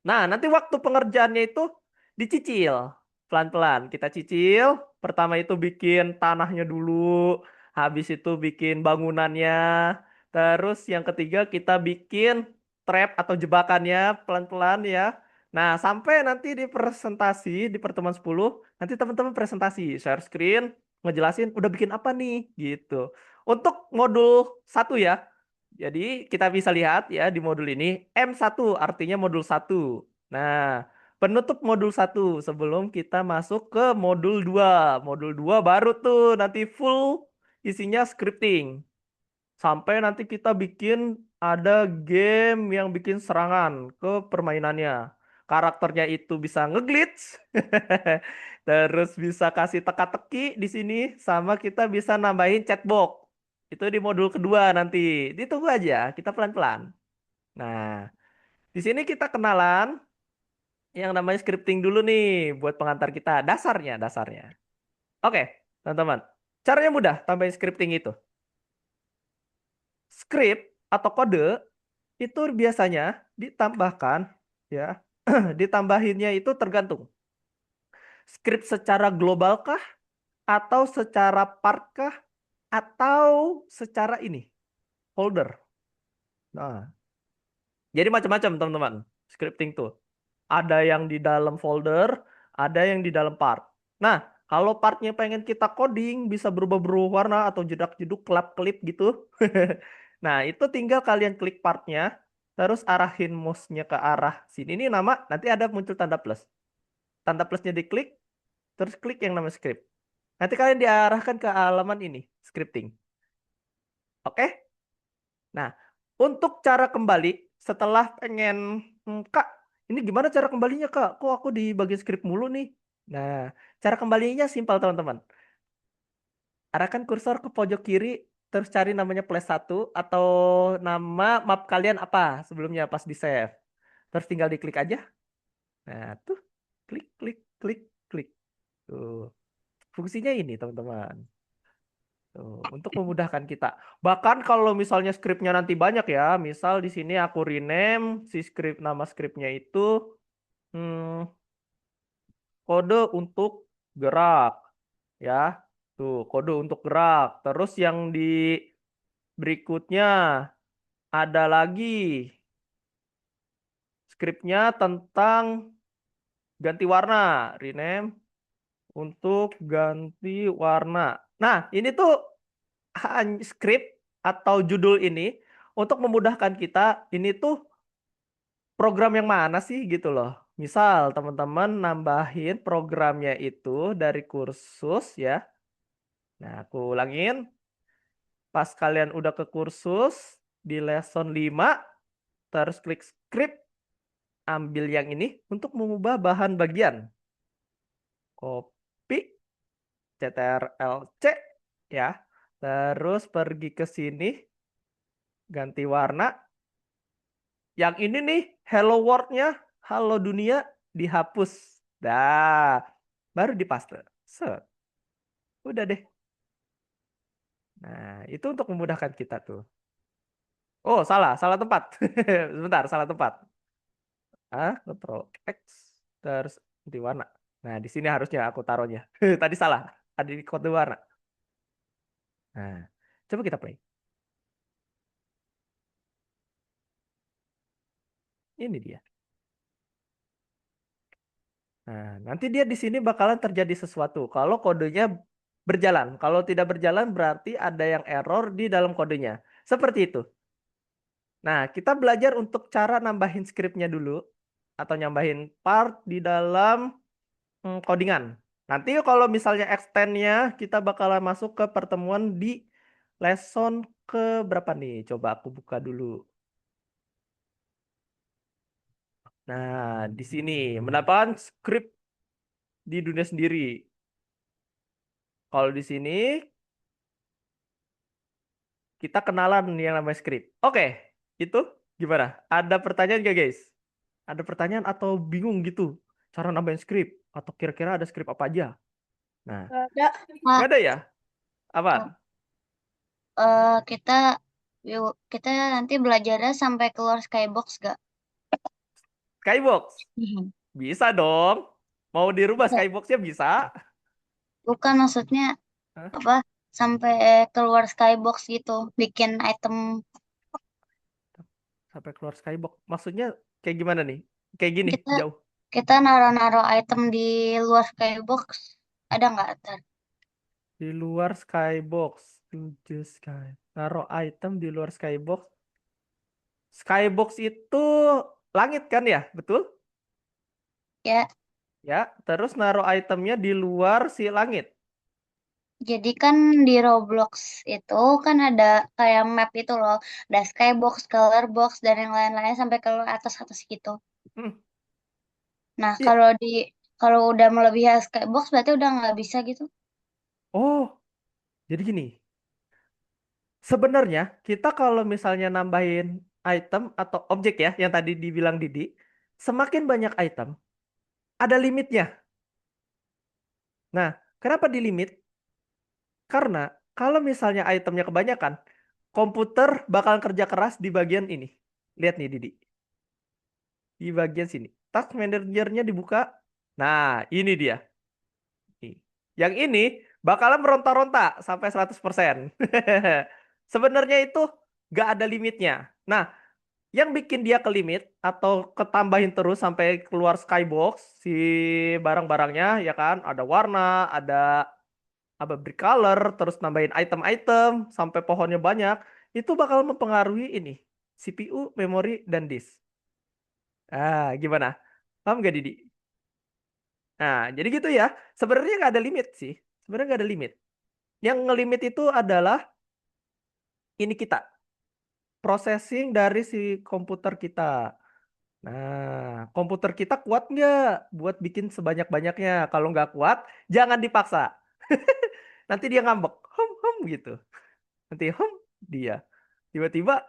Nah, nanti waktu pengerjaannya itu dicicil. Pelan-pelan kita cicil. Pertama itu bikin tanahnya dulu, habis itu bikin bangunannya. Terus yang ketiga kita bikin trap atau jebakannya pelan-pelan ya. Nah, sampai nanti di presentasi di pertemuan 10, nanti teman-teman presentasi, share screen, ngejelasin udah bikin apa nih gitu. Untuk modul 1 ya. Jadi kita bisa lihat ya di modul ini M1 artinya modul 1. Nah, penutup modul 1 sebelum kita masuk ke modul 2. Modul 2 baru tuh nanti full isinya scripting. Sampai nanti kita bikin ada game yang bikin serangan ke permainannya. Karakternya itu bisa ngeglitch. Terus bisa kasih teka-teki di sini sama kita bisa nambahin chatbox. Itu di modul kedua nanti. Ditunggu aja, kita pelan-pelan. Nah, di sini kita kenalan yang namanya scripting dulu nih buat pengantar kita. Dasarnya. Oke, teman-teman. Caranya mudah tambahin scripting itu. Script atau kode itu biasanya ditambahkan ya. Ditambahinnya itu tergantung. Script secara global kah atau secara part kah atau secara ini folder. Nah, jadi macam-macam teman-teman scripting tuh. Ada yang di dalam folder, ada yang di dalam part. Nah, kalau partnya pengen kita coding bisa berubah-berubah warna atau jedak-jeduk kelap-kelip gitu. Nah, itu tinggal kalian klik partnya, terus arahin mouse-nya ke arah sini. Ini nama, nanti ada muncul tanda plus. Tanda plusnya diklik, terus klik yang nama script. Nanti kalian diarahkan ke halaman ini, scripting. Oke? Nah, untuk cara kembali setelah pengen, Kak, ini gimana cara kembalinya, Kak? Kok aku di bagian script mulu nih? Nah, cara kembalinya simpel, teman-teman. Arahkan kursor ke pojok kiri, terus cari namanya plus 1 atau nama map kalian apa sebelumnya pas di save. Terus tinggal diklik aja. Nah, tuh, klik, klik, klik, klik. Tuh, fungsinya ini, teman-teman. Tuh, untuk memudahkan kita. Bahkan kalau misalnya skripnya nanti banyak ya, misal di sini aku rename si skrip, nama skripnya itu hmm, kode untuk gerak ya. Tuh, kode untuk gerak. Terus yang di berikutnya ada lagi skripnya tentang ganti warna, rename untuk ganti warna. Nah, ini tuh skrip atau judul ini untuk memudahkan kita, ini tuh program yang mana sih gitu loh. Misal teman-teman nambahin programnya itu dari kursus ya. Nah, aku ulangin. Pas kalian udah ke kursus di lesson 5, terus klik script, ambil yang ini untuk mengubah bahan bagian. Copy, CTRL-C ya. Terus pergi ke sini, ganti warna. Yang ini nih, hello world-nya, halo dunia, dihapus. Dah, baru dipaste. Set, udah deh. Nah, itu untuk memudahkan kita tuh. Oh, salah tempat. Sebentar, salah tempat. Ctrl X, terus ganti warna. Nah, di sini harusnya aku taruhnya. Tadi salah, ada di kode warna. Nah, coba kita play. Ini dia. Nah, nanti dia di sini bakalan terjadi sesuatu. Kalau kodenya berjalan. Kalau tidak berjalan berarti ada yang error di dalam kodenya. Seperti itu. Nah, kita belajar untuk cara nambahin skripnya dulu. Atau nambahin part di dalam codingan. Nanti kalau misalnya extend-nya kita bakalan masuk ke pertemuan di lesson ke berapa nih? Coba aku buka dulu. Nah, di sini mendapatkan script di dunia sendiri. Kalau di sini kita kenalan yang namanya script. Oke, itu gimana? Ada pertanyaan gak guys? Ada pertanyaan atau bingung gitu? Cara nambahin script? Atau kira-kira ada script apa aja? Nah, Ada. Pak, nggak ada ya? Apa? kita kita nanti belajarnya sampai keluar skybox gak? Skybox? Bisa dong. Mau dirubah Enggak, skyboxnya bisa. bukan maksudnya Hah? apa? Sampai keluar skybox gitu, bikin item. Sampai keluar skybox. Maksudnya kayak gimana nih? Kayak gini, Kita jauh. kita naro-naro item di luar skybox. Ada nggak ntar? Di luar skybox. Tujuh sky. Naruh item di luar skybox. Skybox itu langit kan ya? Betul? Ya, Ya. Terus naruh itemnya di luar si langit. jadi kan di Roblox itu kan ada kayak map itu loh. Ada skybox, color box, dan yang lain-lain sampai keluar atas-atas gitu. Hmm. Nah, Iya. kalau udah melebihi skybox berarti udah nggak bisa gitu. Oh, jadi gini. Sebenarnya kita kalau misalnya nambahin item atau objek ya, yang tadi dibilang Didi, semakin banyak item, ada limitnya. Nah, kenapa di limit? Karena kalau misalnya itemnya kebanyakan, komputer bakal kerja keras di bagian ini. Lihat nih Didi. Di bagian sini. Task manajernya dibuka. Nah, ini dia. Nih. Yang ini bakalan meronta-ronta sampai 100%. Sebenarnya itu nggak ada limitnya. Nah, yang bikin dia ke limit atau ketambahin terus sampai keluar skybox si barang-barangnya ya kan, ada warna, ada apa brick color, terus nambahin item-item sampai pohonnya banyak, itu bakal mempengaruhi ini CPU, memori, dan disk. Gimana? Paham gak Didi? Nah, jadi gitu ya. Sebenarnya nggak ada limit sih. Sebenarnya nggak ada limit. Yang ngelimit itu adalah ini kita, processing dari si komputer kita. Nah, komputer kita kuat nggak buat bikin sebanyak-banyaknya? Kalau nggak kuat, jangan dipaksa. Nanti dia ngambek, gitu. Nanti dia. Tiba-tiba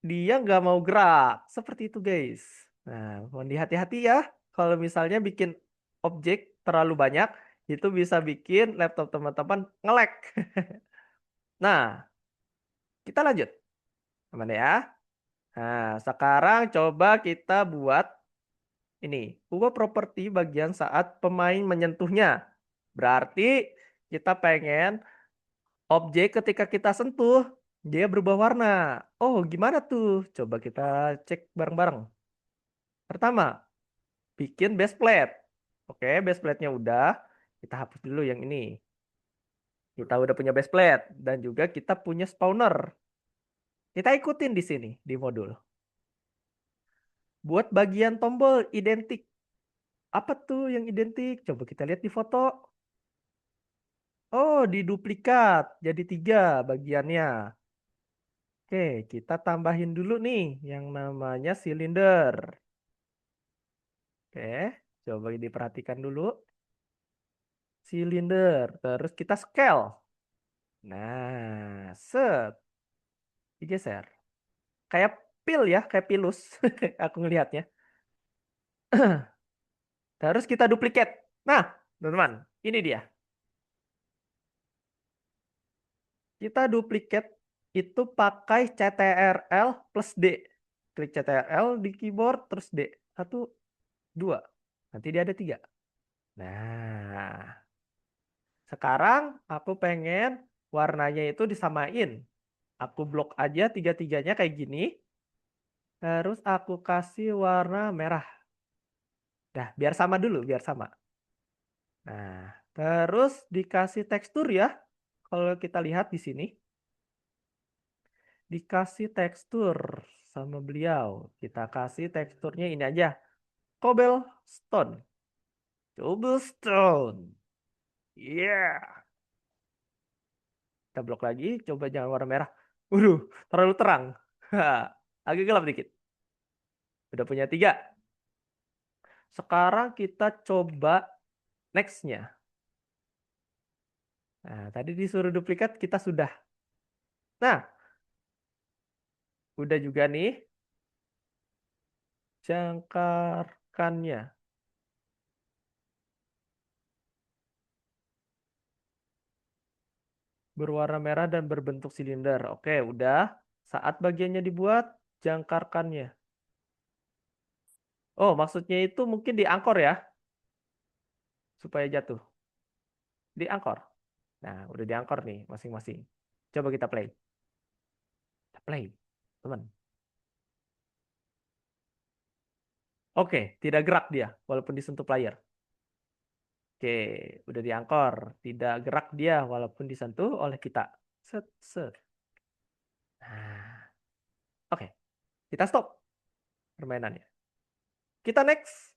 dia nggak mau gerak. Seperti itu guys. Nah, mohon dihati-hati ya. Kalau misalnya bikin objek terlalu banyak, itu bisa bikin laptop teman-teman nge-lag. Nah, kita lanjut, teman ya. Nah, sekarang coba kita buat ini. Ubah properti bagian saat pemain menyentuhnya. Berarti kita pengen objek ketika kita sentuh, dia berubah warna. Oh, gimana tuh? Coba kita cek bareng-bareng. Pertama, bikin base plate. Oke, base plate-nya udah. Kita hapus dulu yang ini. Kita udah punya base plate dan juga kita punya spawner. Kita ikutin di sini di modul. Buat bagian tombol identik. Apa tuh yang identik? Coba kita lihat di foto. Oh, diduplikat. Jadi 3 bagiannya. Oke, kita tambahin dulu nih yang namanya silinder. Oke, coba diperhatikan dulu. Silinder. Terus kita scale. Nah, set. Digeser. Kayak pil ya, kayak pilus. Aku ngelihatnya. Terus kita duplikat. Nah, teman-teman, ini dia. Kita duplikat itu pakai CTRL plus D. Klik CTRL di keyboard terus D. 1, 2. Nanti dia ada 3. Nah, sekarang aku pengen warnanya itu disamain. Aku blok aja 3-3-nya kayak gini. Terus aku kasih warna merah. Dah, biar sama dulu, biar sama. Nah, terus dikasih tekstur ya. Kalau kita lihat di sini. Dikasih tekstur sama beliau. Kita kasih teksturnya ini aja. Cobblestone. Cobblestone. Yeah. Kita blok lagi. Coba jangan warna merah. Waduh, terlalu terang. Agak gelap dikit. Udah punya 3. Sekarang kita coba next-nya. Nah, tadi disuruh duplikat, kita sudah. Nah, udah juga nih. Jangkarkannya. Berwarna merah dan berbentuk silinder. Oke, udah. Saat bagiannya dibuat, jangkarkannya. Oh, maksudnya itu mungkin diangkor ya. Supaya jatuh. Diangkor. Nah, udah diangkor nih masing-masing. Coba kita play. Kita play, teman. Oke, tidak gerak dia walaupun disentuh player. Oke, udah diangkor. Tidak gerak dia walaupun disentuh oleh kita. Set, set. Nah, oke. Kita stop permainannya. Kita next.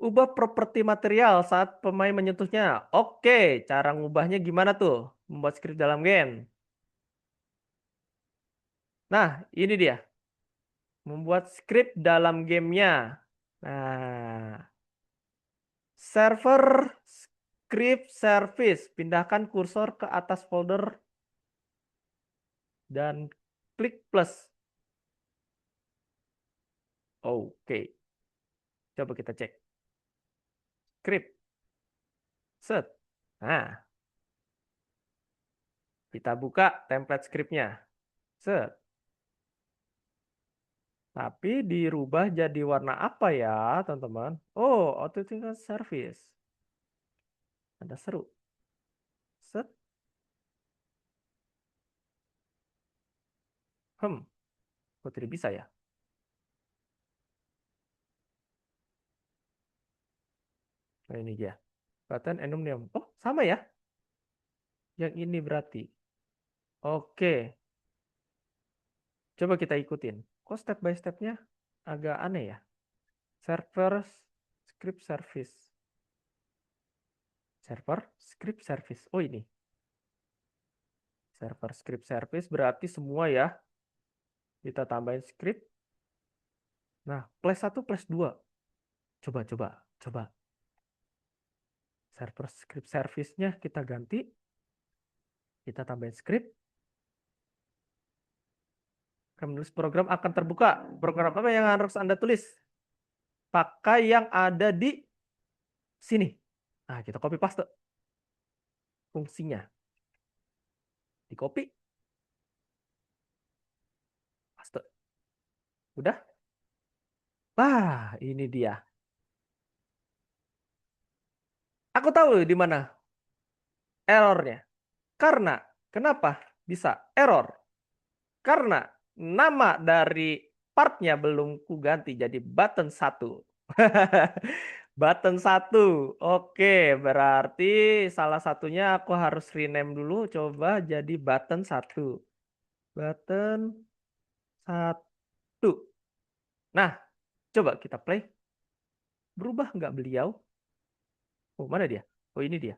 Ubah properti material saat pemain menyentuhnya. Oke, cara ngubahnya gimana tuh? Membuat script dalam game. Nah, ini dia. Membuat script dalam gamenya. Nah, server script service. Pindahkan kursor ke atas folder dan klik plus. Oke. Coba kita cek. Script. Set. Nah, kita buka template scriptnya. Set. Tapi dirubah jadi warna apa ya, teman-teman? Oh, auto service. Ada seru. Set. Kok tidak bisa ya? Nah, ini dia. Button enum. Oh, sama ya? Yang ini berarti. Oke. Coba kita ikutin. Kok step by stepnya agak aneh ya? Server script service. Server script service. Oh, ini. Server script service berarti semua ya. Kita tambahin script. Nah, plus 1, plus 2. Coba. Server script service-nya kita ganti. Kita tambahin script. Menulis program akan terbuka. Program apa yang harus Anda tulis? Pakai yang ada di Sini. Nah, kita copy paste fungsinya. Di copy, paste. Udah? Wah, ini dia. Aku tahu di mana errornya. Karena, kenapa bisa error? Karena nama dari partnya belum ku ganti jadi button 1. Button 1. Oke, berarti salah satunya aku harus rename dulu. Coba jadi button 1. Button 1. Nah, coba kita play. Berubah nggak beliau? Oh, mana dia? Oh, ini dia.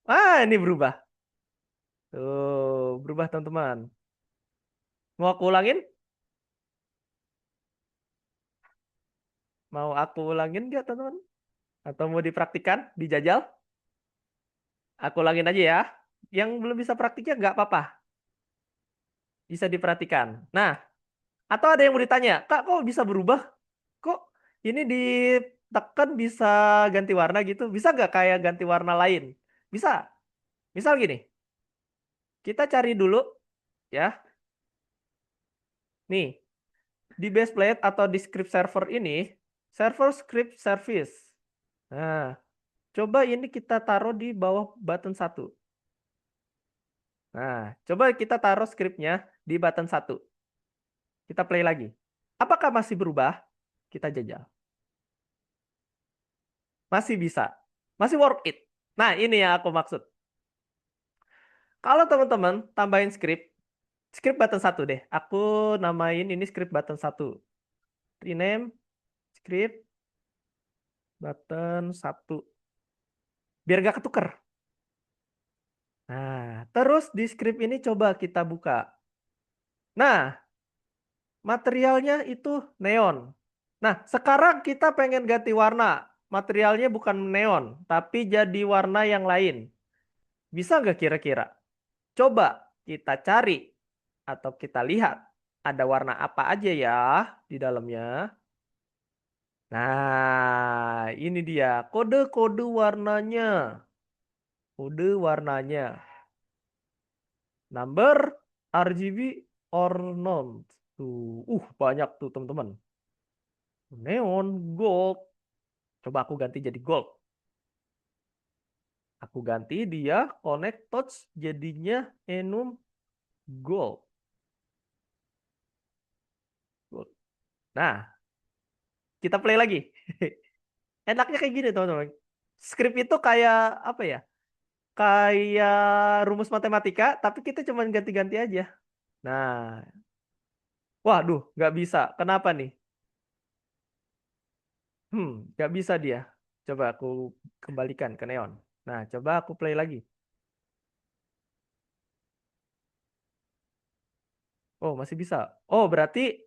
Ah, ini berubah. Tuh, berubah teman-teman. Mau aku ulangin? Mau aku ulangin nggak teman-teman? Atau mau dipraktikan, dijajal? Aku ulangin aja ya. Yang belum bisa praktiknya nggak apa-apa. Bisa diperhatikan. Nah, atau ada yang mau ditanya, Kak, kok bisa berubah? Kok ini ditekan bisa ganti warna gitu? Bisa nggak kayak ganti warna lain? Bisa. Misal gini, kita cari dulu ya. Nih, di baseplate atau di script server ini, server script service. Nah, coba ini kita taruh di bawah button 1. Nah, coba kita taruh scriptnya di button 1. Kita play lagi. Apakah masih berubah? Kita jajal. Masih bisa. Masih worth it. Nah, ini yang aku maksud. Kalau teman-teman tambahin script button 1 deh. Aku namain ini script button 1. Rename script button 1. Biar gak ketuker. Nah, terus di script ini coba kita buka. Nah, materialnya itu neon. Nah, sekarang kita pengen ganti warna. Materialnya bukan neon, tapi jadi warna yang lain. Bisa nggak kira-kira? Coba kita cari atau kita lihat ada warna apa aja ya di dalamnya. Nah, ini dia kode-kode warnanya. Kode warnanya. Number, RGB, or non. Tuh, banyak tuh teman-teman. Neon, gold. Coba aku ganti jadi gold. Aku ganti dia connect touch jadinya enum gold. Gold. Nah, kita play lagi. Enaknya kayak gini teman-teman. Script itu kayak apa ya? Kayak rumus matematika, tapi kita cuma ganti-ganti aja. Nah, waduh, nggak bisa. Kenapa nih? Nggak bisa dia. Coba aku kembalikan ke neon. Nah, coba aku play lagi. Oh, masih bisa. Oh, berarti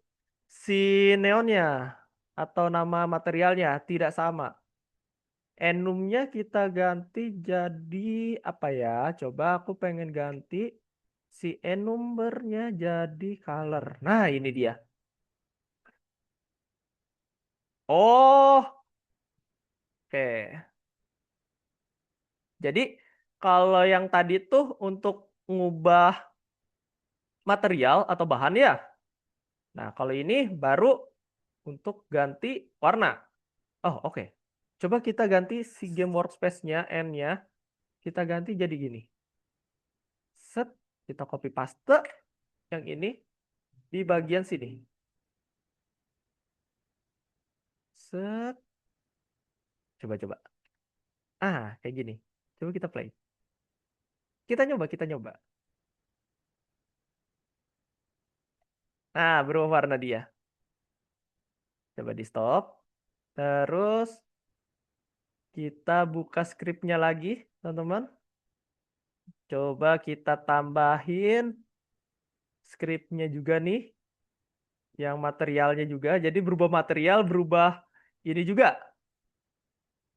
si neonnya atau nama materialnya tidak sama. Enumnya kita ganti jadi apa ya? Coba aku pengen ganti si enumbernya jadi color. Nah, ini dia. Oh, oke. Jadi kalau yang tadi tuh untuk ngubah material atau bahan ya. Nah, kalau ini baru untuk ganti warna. Oh, oke. Coba kita ganti si game workspace-nya, N-nya. Kita ganti jadi gini. Set, kita copy paste yang ini di bagian sini. Set, coba-coba. Kayak gini. Coba kita play. Kita nyoba. Nah, berubah warna dia. Coba di stop. Terus kita buka scriptnya lagi, teman-teman. Coba kita tambahin scriptnya juga nih. Yang materialnya juga. Jadi berubah material, berubah ini juga.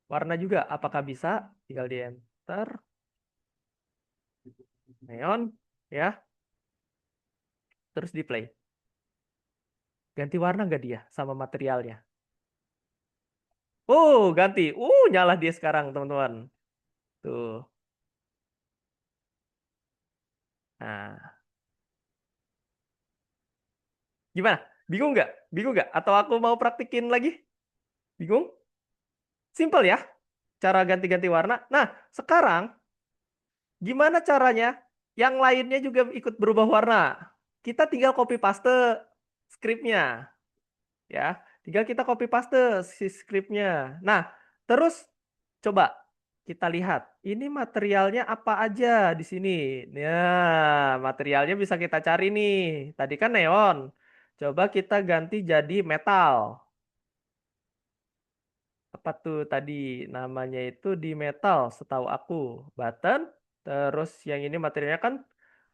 Warna juga. Apakah bisa? Tinggal di enter. Neon. Ya. Terus di play. Ganti warna nggak dia sama materialnya? Ganti. Nyala dia sekarang, teman-teman. Tuh. Nah, gimana? Bingung nggak? Bingung nggak? Atau aku mau praktikin lagi? Bingung? Simple ya, cara ganti-ganti warna. Nah, sekarang gimana caranya yang lainnya juga ikut berubah warna? Kita tinggal copy paste scriptnya, ya. Tinggal kita copy paste si scriptnya. Nah, terus coba kita lihat ini materialnya apa aja di sini. Nah, materialnya bisa kita cari nih. Tadi kan neon. Coba kita ganti jadi metal. Apa tuh tadi namanya itu di metal setahu aku. Button. Terus yang ini materialnya kan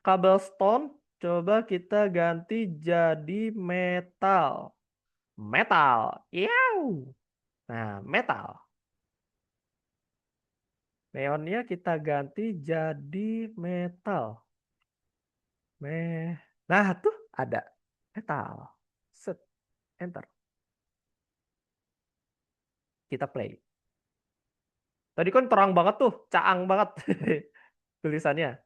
cobblestone. Coba kita ganti jadi metal. Metal. Yaw. Nah, metal. Neonnya kita ganti jadi metal. Meh. Nah, tuh ada metal. Set, enter. Kita play. Tadi kan terang banget tuh, caang banget tulisannya.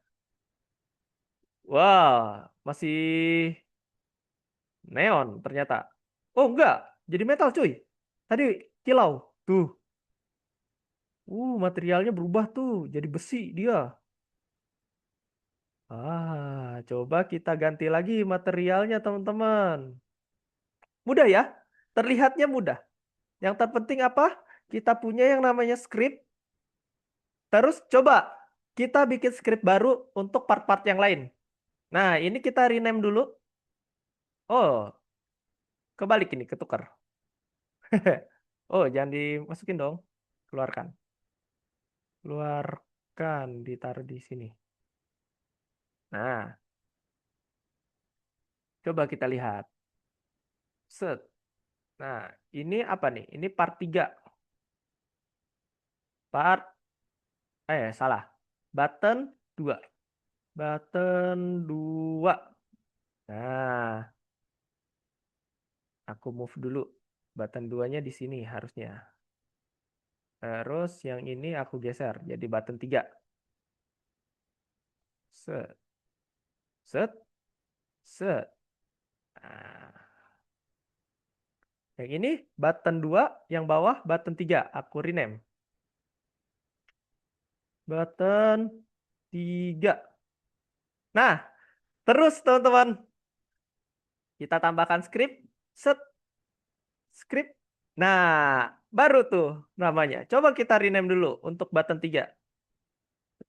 Wah, masih neon ternyata. Oh enggak, jadi metal cuy. Tadi kilau. Tuh. Materialnya berubah tuh, jadi besi dia. Coba kita ganti lagi materialnya teman-teman. Mudah ya? Terlihatnya mudah. Yang terpenting apa? Kita punya yang namanya script. Terus coba kita bikin script baru untuk part-part yang lain. Nah, ini kita rename dulu. Oh, kebalik ini, ketukar. Jangan dimasukin dong. Keluarkan. Keluarkan, ditaruh di sini. Nah, coba kita lihat. Set. Nah, ini apa nih? Ini part 3. Part, salah. Button 2. Button 2. Nah, aku move dulu. Button 2-nya di sini harusnya. Terus yang ini aku geser jadi button 3. Set. Set. Set. Nah, yang ini button 2, yang bawah button 3. Aku rename. Button 3. Nah, terus teman-teman. Kita tambahkan script. Set. Script. Nah, baru tuh namanya. Coba kita rename dulu untuk button 3.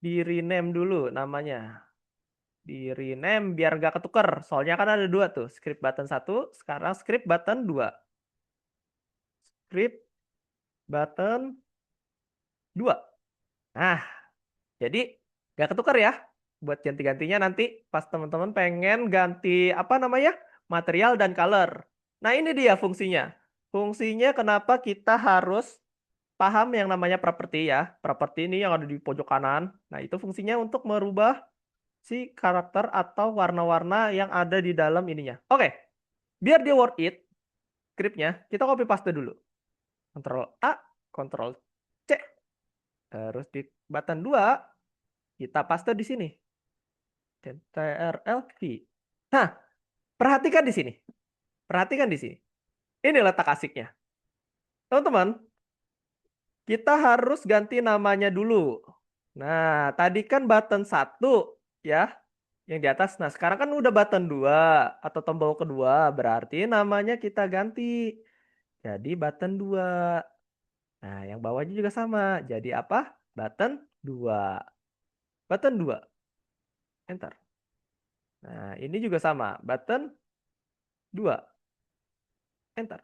Di rename dulu namanya. Di rename biar gak ketuker. Soalnya kan ada 2 tuh. Script button 1. Sekarang script button 2. Script button 2. Nah, jadi gak ketukar ya. Buat ganti-gantinya nanti pas teman-teman pengen ganti apa namanya? Material dan color. Nah, ini dia fungsinya. Fungsinya kenapa kita harus paham yang namanya properti ya. Properti ini yang ada di pojok kanan. Nah, itu fungsinya untuk merubah si karakter atau warna-warna yang ada di dalam ininya. Oke, biar dia worth it, scriptnya kita copy paste dulu. Ctrl A, Ctrl C. Terus di button 2, kita paste di sini. CTRL-V. Nah, perhatikan di sini. Perhatikan di sini. Ini letak asiknya. Teman-teman, kita harus ganti namanya dulu. Nah, tadi kan button 1 ya, yang di atas. Nah, sekarang kan udah button 2 atau tombol kedua, berarti namanya kita ganti. Jadi button 2. Nah, yang bawahnya juga sama. Jadi apa? Button 2. Button 2. Enter. Nah, ini juga sama. Button 2. Enter.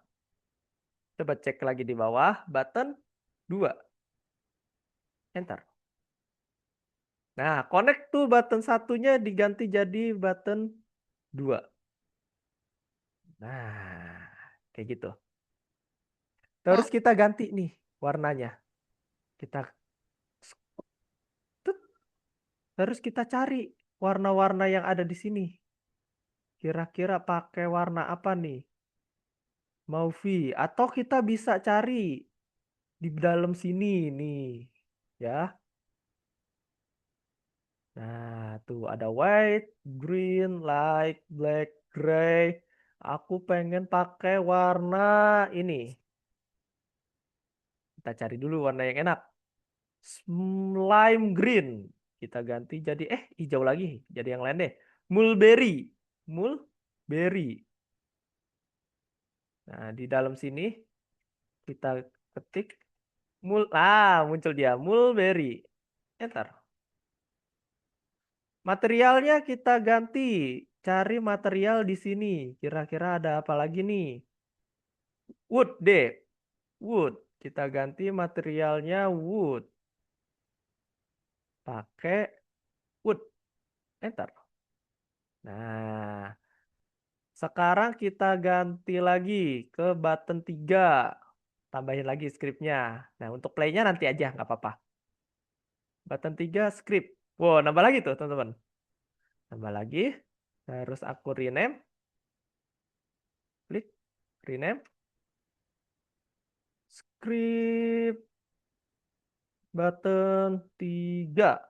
Coba cek lagi di bawah. Button 2. Enter. Nah, connect tuh button satunya diganti jadi button 2. Nah, kayak gitu. Terus kita ganti nih warnanya. Kita terus kita cari warna-warna yang ada di sini. Kira-kira pakai warna apa nih? Mau V atau kita bisa cari di dalam sini nih, ya. Nah, tuh ada white, green, light, black, gray. Aku pengen pakai warna ini. Kita cari dulu warna yang enak. Lime green. Kita ganti jadi hijau lagi. Jadi yang lain deh. Mulberry. Mulberry. Nah, di dalam sini kita ketik muncul dia mulberry. Enter. Materialnya kita ganti. Cari material di sini. Kira-kira ada apa lagi nih? Wood deh. Wood. Kita ganti materialnya wood. Pakai wood. Enter. Nah, sekarang kita ganti lagi ke button 3. Tambahin lagi scriptnya. Nah, untuk playnya nanti aja, nggak apa-apa. Button 3 script. Wow, nambah lagi tuh, teman-teman. Nambah lagi. Terus aku rename. Klik. Rename. Script. Button 3.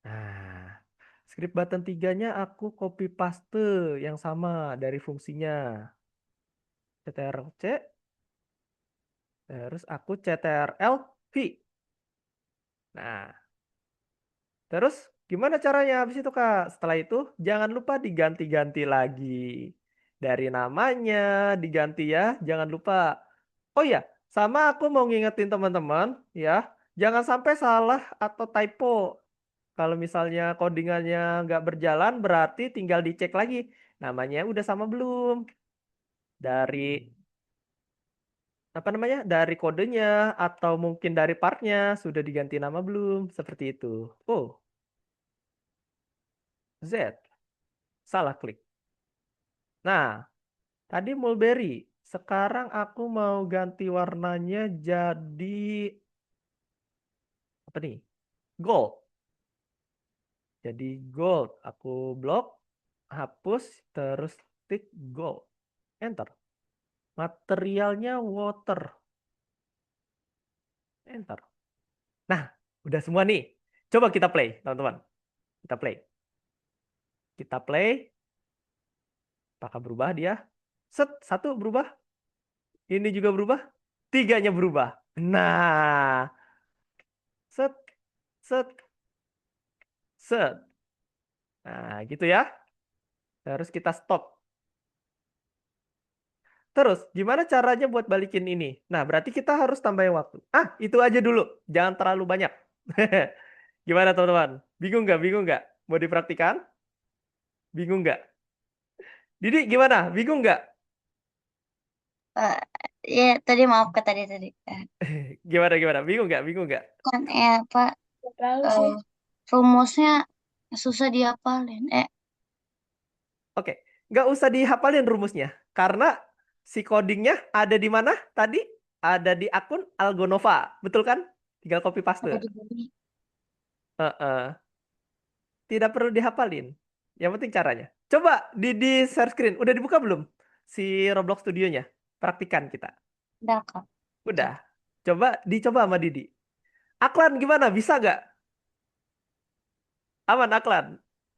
Nah, script button 3-nya aku copy paste yang sama dari fungsinya. CTRL-C. Terus aku CTRL-V. Nah, terus gimana caranya habis itu Kak? Setelah itu jangan lupa diganti-ganti lagi. Dari namanya diganti ya, jangan lupa. Oh iya, sama aku mau ngingetin teman-teman ya, jangan sampai salah atau typo. Kalau misalnya codingannya nggak berjalan berarti tinggal dicek lagi. Namanya udah sama belum? Dari apa namanya? Dari kodenya atau mungkin dari partnya sudah diganti nama belum? Seperti itu. Oh, Z. Salah klik. Nah, tadi mulberry. Sekarang aku mau ganti warnanya jadi apa nih? Gold. Jadi gold. Aku blok, hapus, terus tick gold. Enter. Materialnya water. Enter. Nah, udah semua nih. Coba kita play, teman-teman. Kita play. Kita play. Apakah berubah dia? Set, satu berubah. Ini juga berubah. Tiganya berubah. Nah, set, set, set. Nah, gitu ya. Terus kita stop. Terus, gimana caranya buat balikin ini? Nah, berarti kita harus tambahin waktu. Ah, itu aja dulu. Jangan terlalu banyak. Gimana, teman-teman? Bingung nggak? Bingung nggak? Mau dipraktikan? Bingung nggak? Didi, gimana? Bingung nggak? Eh, ya tadi maaf ke tadi tadi. Gimana? Bingung nggak? Bingung nggak? Kan apa Nggak terlalu eh, sih. rumusnya susah dihafalin. Oke, nggak usah dihafalin rumusnya. Karena si codingnya ada di mana tadi? Ada di akun Algonova. Betul kan? Tinggal copy paste. Ada di sini. Heeh. Tidak perlu dihafalin. Yang penting caranya. Coba di share screen. Udah dibuka belum? Si Roblox Studionya. Praktikan kita. Udah kak. Udah. Dicoba sama Didi. Aklan gimana? Bisa nggak? Aman Aklan?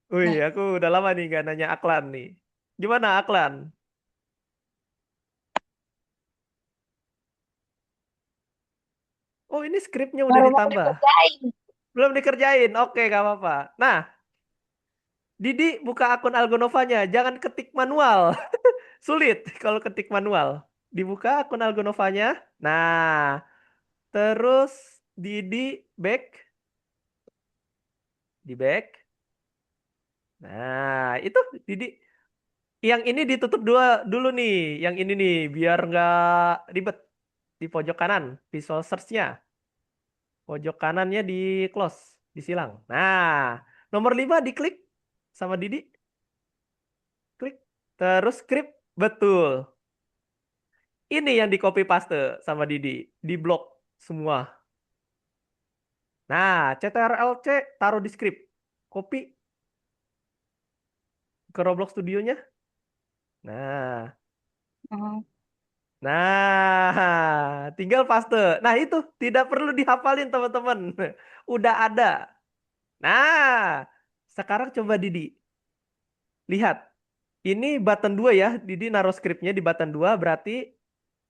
Wih, Nih, aku udah lama nih nggak nanya Aklan nih. Gimana Aklan? Oh, ini skripnya udah Baru mau ditambah. dikerjain. Belum dikerjain. Oke, gak apa-apa. Nah, Didi buka akun Algonovanya. Jangan ketik manual. Sulit kalau ketik manual. Dibuka akun Algonovanya. Nah, terus Didi back. Di back. Nah, itu Didi. Yang ini ditutup dulu nih. Yang ini nih. Biar nggak ribet. Di pojok kanan. Visual search-nya. Pojok kanannya di close. Disilang. Nah, nomor 5 diklik sama Didi. Klik. Terus script. Betul. Ini yang di copy paste sama Didi. Di blok semua. Nah, CTRL-C taruh di script. Copy ke Roblox Studionya. Nah, Hmm. nah, tinggal paste. Nah, itu tidak perlu dihafalin, teman-teman. Udah ada. Nah, sekarang coba Didi. Lihat. Ini button 2 ya. Didi naruh skripnya di button 2. Berarti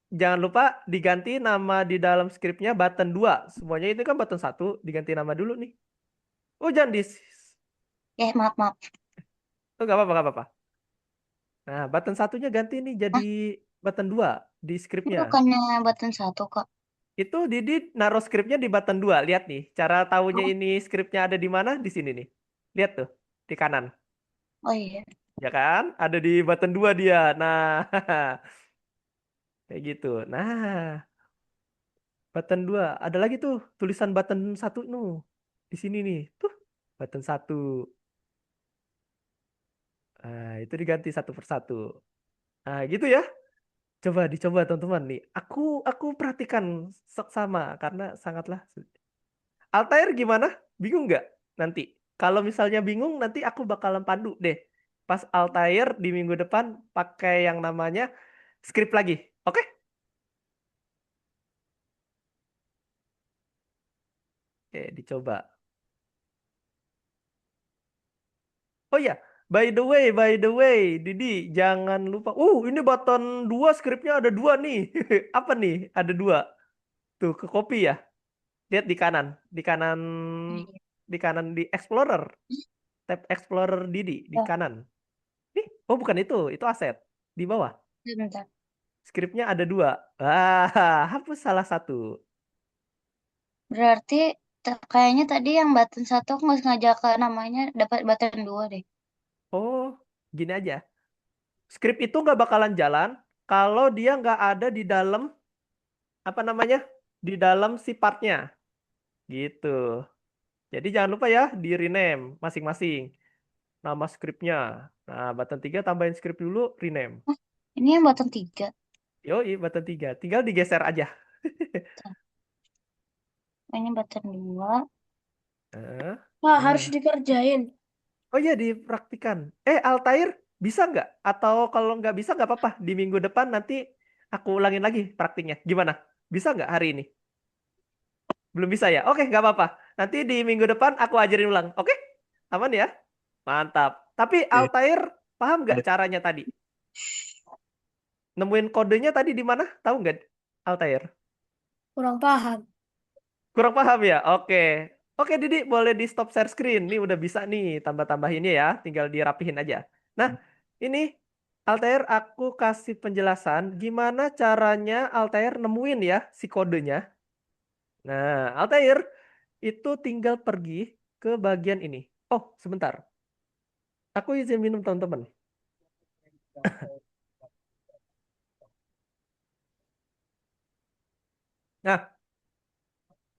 jangan lupa diganti nama di dalam skripnya button 2. Semuanya itu kan button 1. Diganti nama dulu nih. Oh, jangan di... Maaf, maaf. Oh, nggak apa-apa, nggak apa-apa. Nah, button satunya ganti nih jadi Hah? button 2 di Ini skripnya. bukannya button 1 kok. Itu Didi naruh skripnya di button 2. Lihat nih, cara tahunya Oh, ini skripnya ada di mana? Di sini nih. Lihat tuh, di kanan. oh iya. Ya kan? Ada di button 2 dia. Nah, kayak gitu. Nah, button 2. Ada lagi tuh tulisan button 1 nu. Di sini nih. Tuh, button 1. Nah, itu diganti satu persatu. Nah, gitu ya. Coba dicoba teman-teman nih. Aku perhatikan sama karena sangatlah Altair gimana? Bingung nggak nanti? Kalau misalnya bingung, nanti aku bakalan pandu deh. Pas Altair di minggu depan pakai yang namanya script lagi. Oke? Oke, dicoba. Oh ya, by the way, Didi, jangan lupa. Ini button 2 skripnya ada dua nih. Apa nih? Ada dua. Tuh, ke copy ya. Lihat di kanan. Iya. Di Explorer. Tab Explorer Didi di Oh, kanan. Oh bukan itu aset. Di bawah. bentar. Skripnya ada dua. Hapus salah satu. Berarti kayaknya tadi yang button 1 aku nggak sengaja ke namanya dapat button 2 deh. Oh, gini aja. Skrip itu nggak bakalan jalan kalau dia nggak ada di dalam apa namanya? Di dalam si partnya. Gitu. Jadi jangan lupa ya di rename masing-masing nama skripnya. Nah, button 3 tambahin skrip dulu, rename. Hah, ini yang button 3. Yoi, button 3. Tinggal digeser aja. Ini button 2. Nah, Wah, harus nah. dikerjain. Oh iya, dipraktikan. Altair bisa nggak? Atau kalau nggak bisa nggak apa-apa. Di minggu depan nanti aku ulangin lagi praktiknya. Gimana? Bisa nggak hari ini? Belum bisa ya? Oke, nggak apa-apa. Nanti di minggu depan aku ajarin ulang. Oke? Aman ya? Mantap. Tapi Altair paham nggak caranya tadi? Nemuin kodenya tadi di mana? Tahu nggak, Altair? Kurang paham. Kurang paham ya? Oke. Oke, Didi, boleh di stop share screen. Ini udah bisa nih tambah-tambahinnya ya. Tinggal dirapihin aja. Nah, ini Altair aku kasih penjelasan gimana caranya Altair nemuin ya si kodenya. Nah, Altair itu tinggal pergi ke bagian ini. Oh, sebentar. Aku izin minum teman-teman. Nah,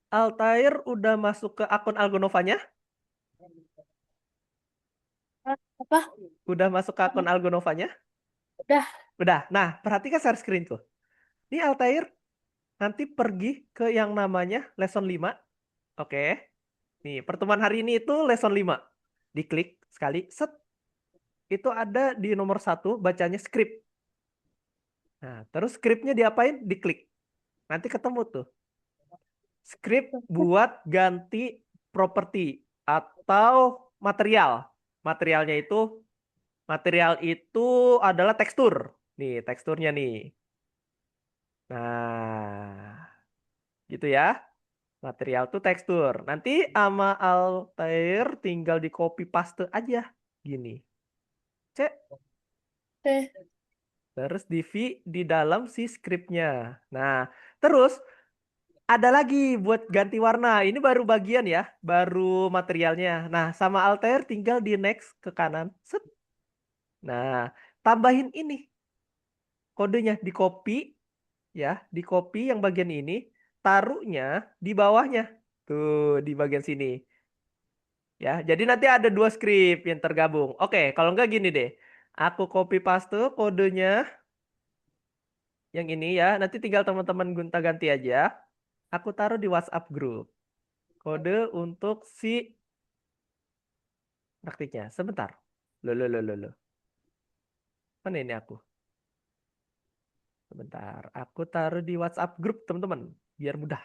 Altair udah masuk ke akun Algonovanya? Apa? Udah masuk ke akun Algonovanya? Udah. Udah. Nah, perhatikan share screen tuh. Ini Altair nanti pergi ke yang namanya lesson 5. Oke. Nih, pertemuan hari ini itu lesson 5. Diklik sekali, set. Itu ada di nomor 1, bacanya script. Nah, terus scriptnya diapain? Diklik. Nanti ketemu tuh. Script buat ganti properti atau material. Materialnya itu, material itu adalah tekstur. Nih, teksturnya nih. Nah, gitu ya. Material tuh tekstur. Nanti sama Altair tinggal di copy paste aja. Gini. Cek. Eh, Terus di V di dalam si scriptnya. Nah, terus ada lagi buat ganti warna. Ini baru bagian ya. Baru materialnya. Nah, sama Altair tinggal di next ke kanan. Set. Nah, tambahin ini. Kodenya di copy ya. Di copy yang bagian ini. Taruhnya di bawahnya. Tuh, di bagian sini. Ya, jadi nanti ada dua script yang tergabung. Oke, kalau nggak gini deh. Aku copy paste kodenya yang ini ya. Nanti tinggal teman-teman gonta-ganti aja. Aku taruh di WhatsApp group. Kode untuk si praktiknya. Sebentar. Loh, loh, loh, loh, loh. Mana ini aku? Sebentar. Bentar, aku taruh di WhatsApp grup teman-teman biar mudah.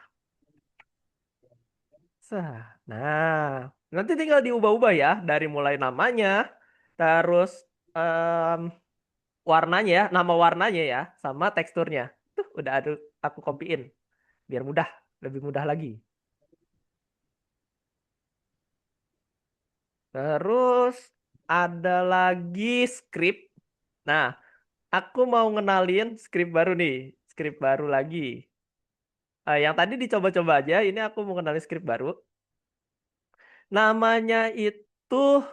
Nah, nanti tinggal diubah-ubah ya dari mulai namanya, terus em, warnanya ya, nama warnanya ya, sama teksturnya. Tuh, udah ada aku copyin biar mudah, lebih mudah lagi. Terus ada lagi script. Nah, aku mau ngenalin script baru nih, script baru lagi. Yang tadi dicoba-coba aja, ini aku mau ngenalin script baru. Namanya itu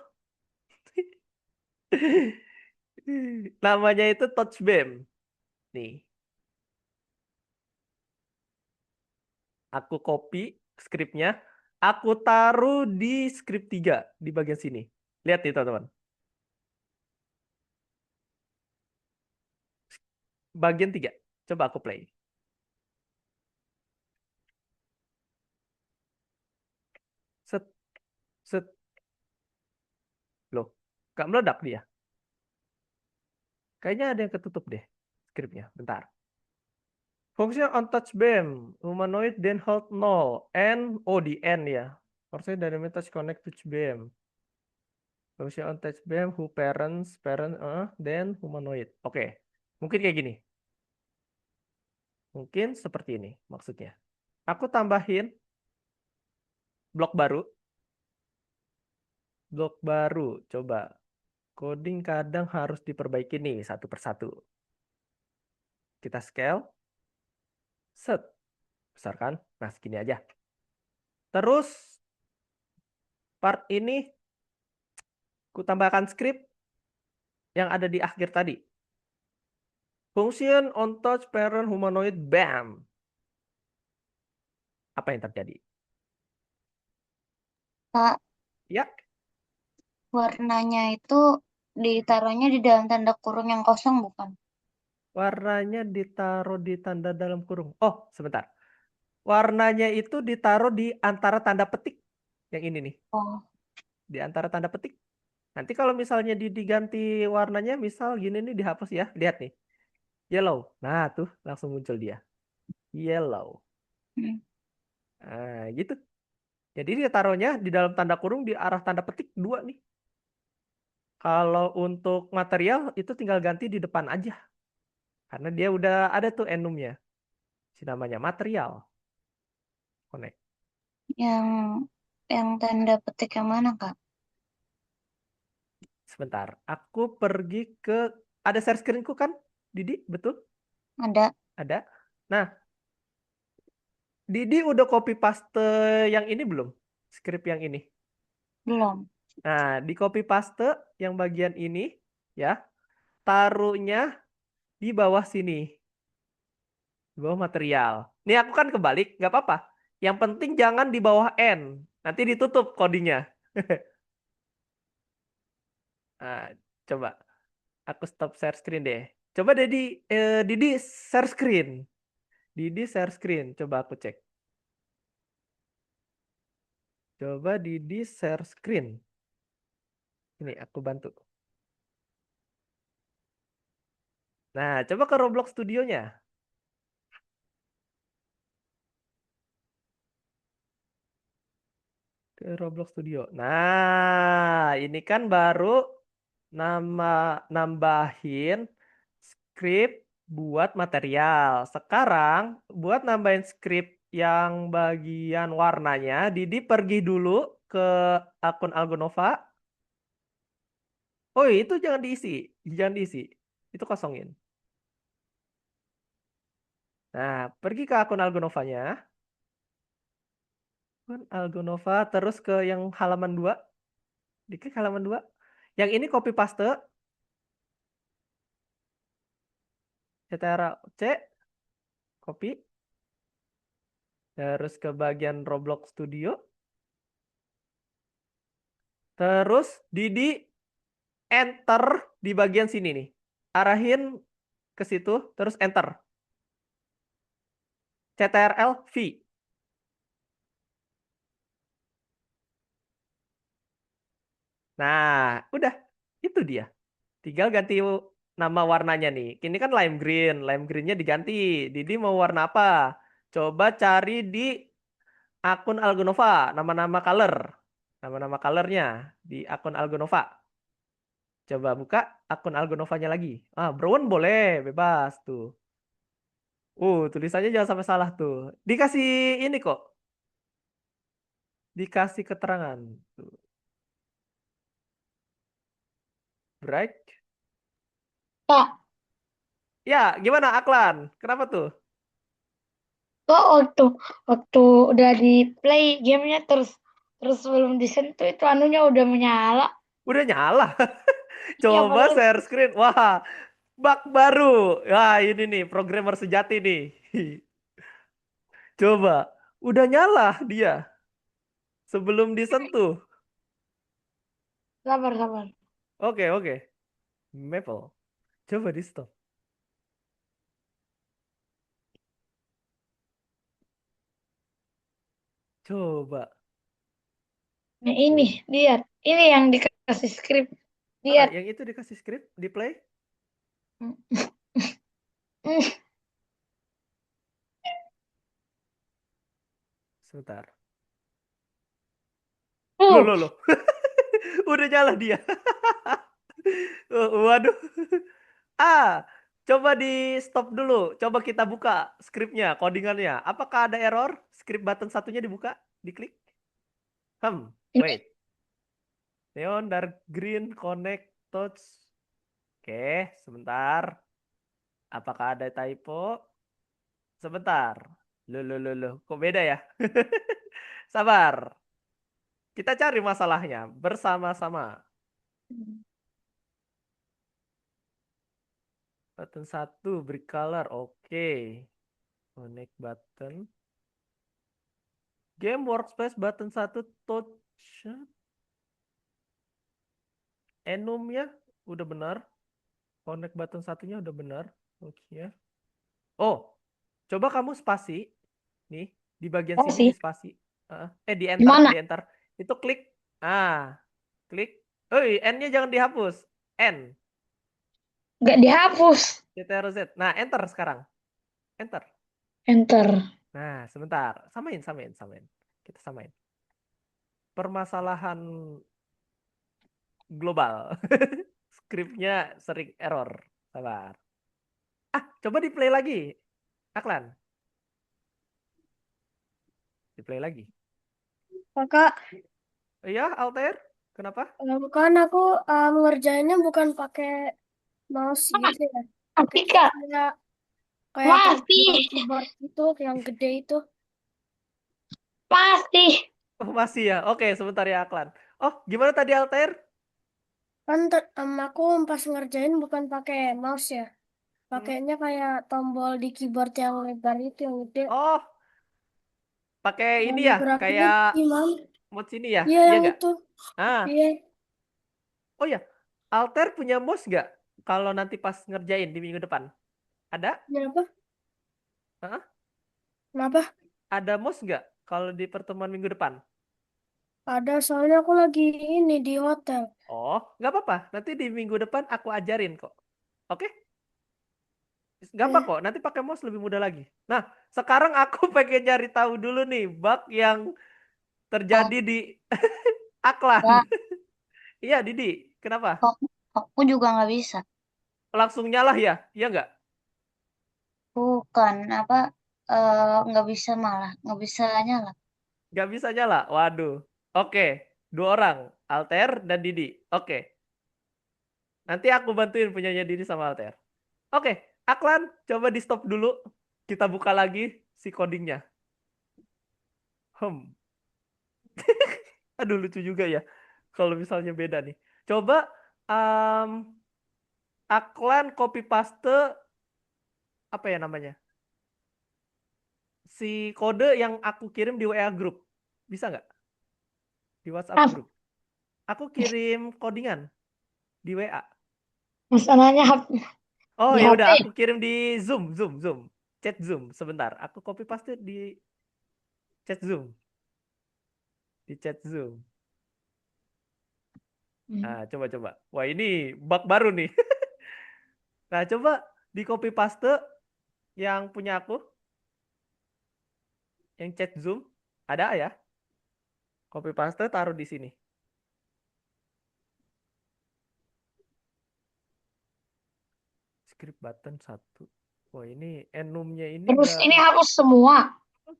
namanya itu Touchbeam. Nih, aku copy scriptnya, aku taruh di script 3 di bagian sini. Lihat nih teman-teman. Bagian 3. Coba aku play. Set, set. Loh, gak meledak dia. Kayaknya ada yang ketutup deh scriptnya. Bentar. Function on touch beam, humanoid then hold null, and di end ya. Harusnya dynamic touch connect touch beam. Function on touch beam, who then humanoid. Oke, mungkin kayak gini. Mungkin seperti ini maksudnya. Aku tambahin blok baru. Blok baru, coba. Coding kadang harus diperbaiki nih satu persatu. Kita scale. Set. Besar kan? Nah, segini aja. Terus part ini ku tambahkan script yang ada di akhir tadi. Function on touch parent humanoid BAM. Apa yang terjadi? Kak, Ya, warnanya itu ditaruhnya di dalam tanda kurung yang kosong bukan? warnanya ditaruh di tanda dalam kurung. Oh, sebentar. Warnanya itu ditaruh di antara tanda petik. Yang ini nih, Oh, di antara tanda petik. Nanti kalau misalnya diganti warnanya, misal gini nih dihapus ya. Lihat nih, yellow. Nah, tuh langsung muncul dia. Yellow. hmm. Nah, gitu. Jadi dia taruhnya di dalam tanda kurung di arah tanda petik 2 nih. Kalau untuk material itu tinggal ganti di depan aja. Karena dia udah ada tuh enumnya. Si namanya material. Connect. Yang yang tanda petik yang mana Kak? Sebentar. Aku pergi ke... Ada share screenku kan? Didi, betul? Ada, Ada. Nah, Didi udah copy paste yang ini belum? Script yang ini. belum? Nah, di copy paste yang bagian ini ya, taruhnya di bawah sini, di bawah material. Ini aku kan kebalik, nggak apa-apa. Yang penting jangan di bawah N, nanti ditutup codingnya. Nah, coba aku stop share screen deh. Coba Didi share screen. Didi share screen. Coba aku cek. Coba Didi share screen. Ini aku bantu. Nah, coba ke Roblox Studionya. Ke Roblox Studio. Nah, ini kan baru nama nambahin script buat material. Sekarang buat nambahin script yang bagian warnanya, Didi pergi dulu ke akun Algonova. Oh, itu jangan diisi. Jangan diisi. Itu kosongin. Nah, pergi ke akun Algonovanya. Akun Algonova terus ke yang halaman 2. Diklik halaman 2. Yang ini copy paste. Ctrl C, copy. Terus ke bagian Roblox Studio. Terus Didi enter di bagian sini nih. Arahin ke situ, terus enter. Ctrl V. Nah, udah. Itu dia. Tinggal ganti nama warnanya nih. Ini kan lime green. Lime greennya diganti. Didi mau warna apa? Coba cari di akun Algonova. Nama-nama color. Nama-nama colornya di akun Algonova. Coba buka akun Algonovanya lagi. Brown boleh. Bebas tuh. Tulisannya jangan sampai salah tuh. Dikasih ini kok. Dikasih keterangan. Tuh. Bright. Kak, Ya, gimana Aklan? Kenapa tuh? kok waktu udah di play gamenya terus terus belum disentuh itu anunya udah menyala. Udah nyala. Iya Coba padahal share screen. Wah, bug baru. Wah, ini nih programmer sejati nih. Coba. Udah nyala dia sebelum disentuh. sabar sabar. Oke, oke. Maple. Coba di stop. Coba. Nah ini lihat, ini yang dikasih skrip. Lihat. Yang itu dikasih script, di play. Sebentar. Loh, Tuh, loh, loh. Udah nyala dia. Waduh. Coba di stop dulu. Coba kita buka skripnya, codingannya. Apakah ada error? Script button satunya dibuka, diklik. ini Wait. Neon, dark green, connect, touch. Oke, sebentar. Apakah ada typo? Sebentar. Loh. Kok beda ya? Sabar. Kita cari masalahnya bersama-sama. Button satu, brick color. Oke. Connect button. Game workspace button satu, touch. Enum ya, udah benar. Connect button satunya udah benar. Oke. Oh, coba kamu spasi. Nih, di bagian apa sini sih? di spasi. Di enter, Gimana? di enter. Itu klik. Klik. N-nya jangan dihapus. N, Nggak dihapus. Ctrl Z. Nah, enter sekarang. Enter. Enter. Nah, sebentar. Samain. Kita samain. Permasalahan global. Skripnya sering error. Sabar. Coba di play lagi. Aklan, di play lagi. Kakak, Iya, Altair. Kenapa? bukan aku ngerjainnya bukan pakai mouse gitu ya. Tapi Pakai kak, kayak kayak masih, keyboard itu yang gede itu. masih. Oh, masih ya. Oke, sebentar ya, Aklan. Oh, gimana tadi Altair? Kan aku pas ngerjain bukan pakai mouse ya. Hmm? Pakainya kayak tombol di keyboard yang lebar itu yang gede. Oh, pakai Mau ini ya, ngegerakinnya kayak gimana? mouse ini ya. Iya Iya yang nggak? itu. Ah, Iya. oh ya. Altair punya mouse nggak? Kalau nanti pas ngerjain di minggu depan. Ada? Kenapa? Hah? Kenapa? Ada mouse nggak? Kalau di pertemuan minggu depan? Ada soalnya aku lagi ini di hotel. Oh, nggak apa-apa. Nanti di minggu depan aku ajarin kok. Oke? Gampang Eh, kok. Nanti pakai mouse lebih mudah lagi. Nah, sekarang aku pengen cari tahu dulu nih bug yang Oh, terjadi di Aklan. ya, Iya, Didi. Kenapa? aku juga nggak bisa. Langsung nyala ya? Iya nggak? Bukan apa nggak bisa malah nggak bisa nyala. Nggak bisa nyala. Waduh. Oke. Dua orang. Alter dan Didi. Oke. Nanti aku bantuin punyanya Didi sama Alter. Oke. Aklan, coba di stop dulu. Kita buka lagi si codingnya. Hmm. Aduh, lucu juga ya. Kalau misalnya beda nih. Coba um, Aklan copy paste apa ya namanya? Si kode yang aku kirim di WA group. Bisa nggak? Di WhatsApp Ah, group. Aku kirim codingan di WA. masalahnya Oh di ya HP. udah, aku kirim di Zoom. Chat Zoom sebentar. Aku copy paste di chat Zoom. Di chat Zoom. Coba. Wah, ini bug baru nih. Nah, coba di copy paste yang punya aku, yang chat Zoom, ada ya? Copy paste taruh di sini. Script button 1. Wah, ini enumnya ini Terus nggak ini hapus semua.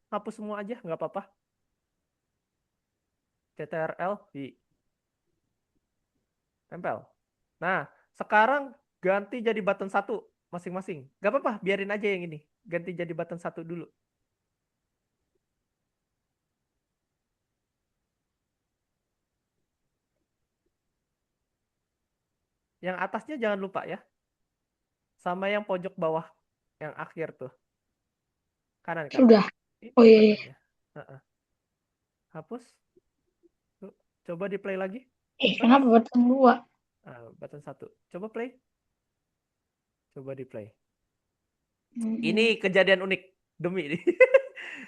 hapus semua aja, nggak apa-apa. CTRL di tempel. Nah, sekarang ganti jadi button 1 masing-masing. Nggak apa-apa, biarin aja yang ini. Ganti jadi button 1 dulu. Yang atasnya jangan lupa ya. Sama yang pojok bawah, yang akhir tuh. Kanan kan? Sudah. Ini Oh iya, iya. buttonnya. Heeh. Hapus. Tuh, coba di play lagi. Kenapa button 2? Button 1. Coba play. Coba di play. Hmm. Ini kejadian unik. Demi.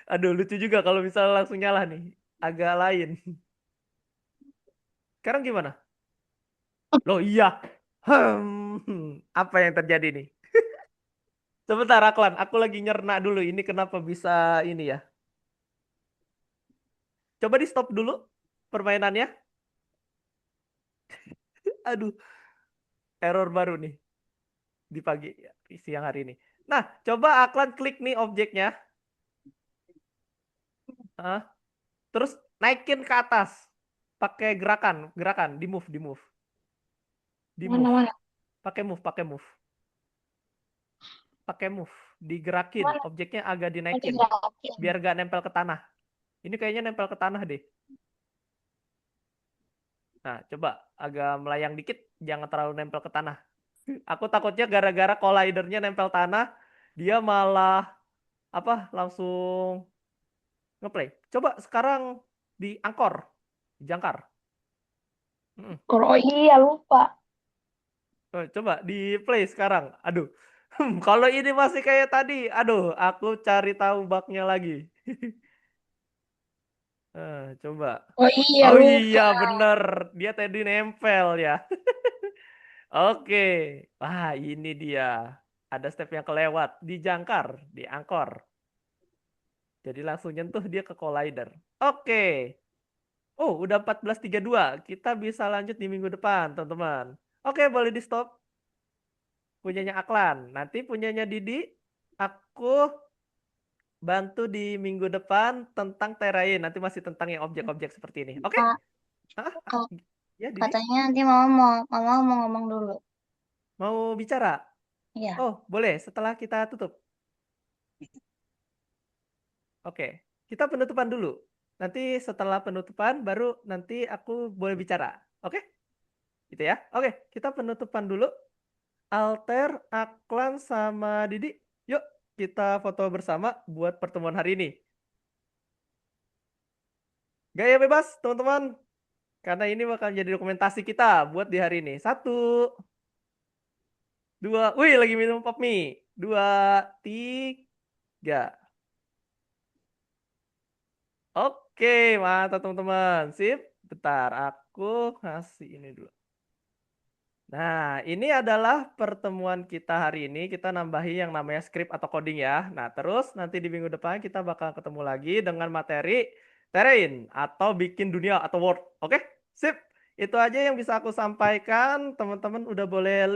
Aduh, lucu juga kalau misalnya langsung nyala nih. Agak lain. Sekarang gimana? Loh iya. Apa yang terjadi nih? Sebentar, Aklan. Aku lagi nyerna dulu. Ini kenapa bisa ini ya? Coba di stop dulu permainannya. Aduh, error baru nih. Di pagi, siang hari ini. Nah, coba Aklan klik nih objeknya. Terus naikin ke atas. Pakai gerakan, di move. Di move. Mana? Pakai move. Digerakin, Mana? objeknya agak Oh, dinaikin. digerakin. Biar gak nempel ke tanah. Ini kayaknya nempel ke tanah deh. Nah, coba agak melayang dikit, jangan terlalu nempel ke tanah. Aku takutnya gara-gara collidernya nempel tanah, dia malah langsung ngeplay. Coba sekarang di angkor, jangkar. Oh iya, lupa. Coba di play sekarang. Aduh, kalau ini masih kayak tadi, aduh, aku cari tahu bugnya lagi. Coba. Oh iya, Oh iya, lupa. bener. Dia tadi nempel ya. Oke. Wah, ini dia. Ada step yang kelewat. Dijangkar, diangkor. Jadi langsung nyentuh dia ke collider. Oke. Oh, udah 14.32. Kita bisa lanjut di minggu depan, teman-teman. Oke, boleh di stop. Punyanya Aklan. Nanti punyanya Didi. Aku bantu di minggu depan tentang terrain. Nanti masih tentang yang objek-objek seperti ini. Oke? Kak, Hah? Kak, Ya, Didi. katanya nanti mama mau ngomong dulu. Mau bicara? Iya. Oh, boleh. Setelah kita tutup. Oke. Kita penutupan dulu. Nanti setelah penutupan baru nanti aku boleh bicara. Oke? Gitu ya. Oke, kita penutupan dulu. Alter, Aklan, sama Didi. Yuk, kita foto bersama buat pertemuan hari ini. Gaya bebas, teman-teman. Karena ini bakal jadi dokumentasi kita buat di hari ini. 1, 2, wih lagi minum pop mie. 2, 3. Oke, mantap teman-teman. Sip. Bentar, aku kasih ini dulu. Nah, ini adalah pertemuan kita hari ini. Kita nambahi yang namanya script atau coding ya. Nah, terus nanti di minggu depan kita bakal ketemu lagi dengan materi terrain atau bikin dunia atau world. Oke? Sip. Itu aja yang bisa aku sampaikan. Teman-teman udah boleh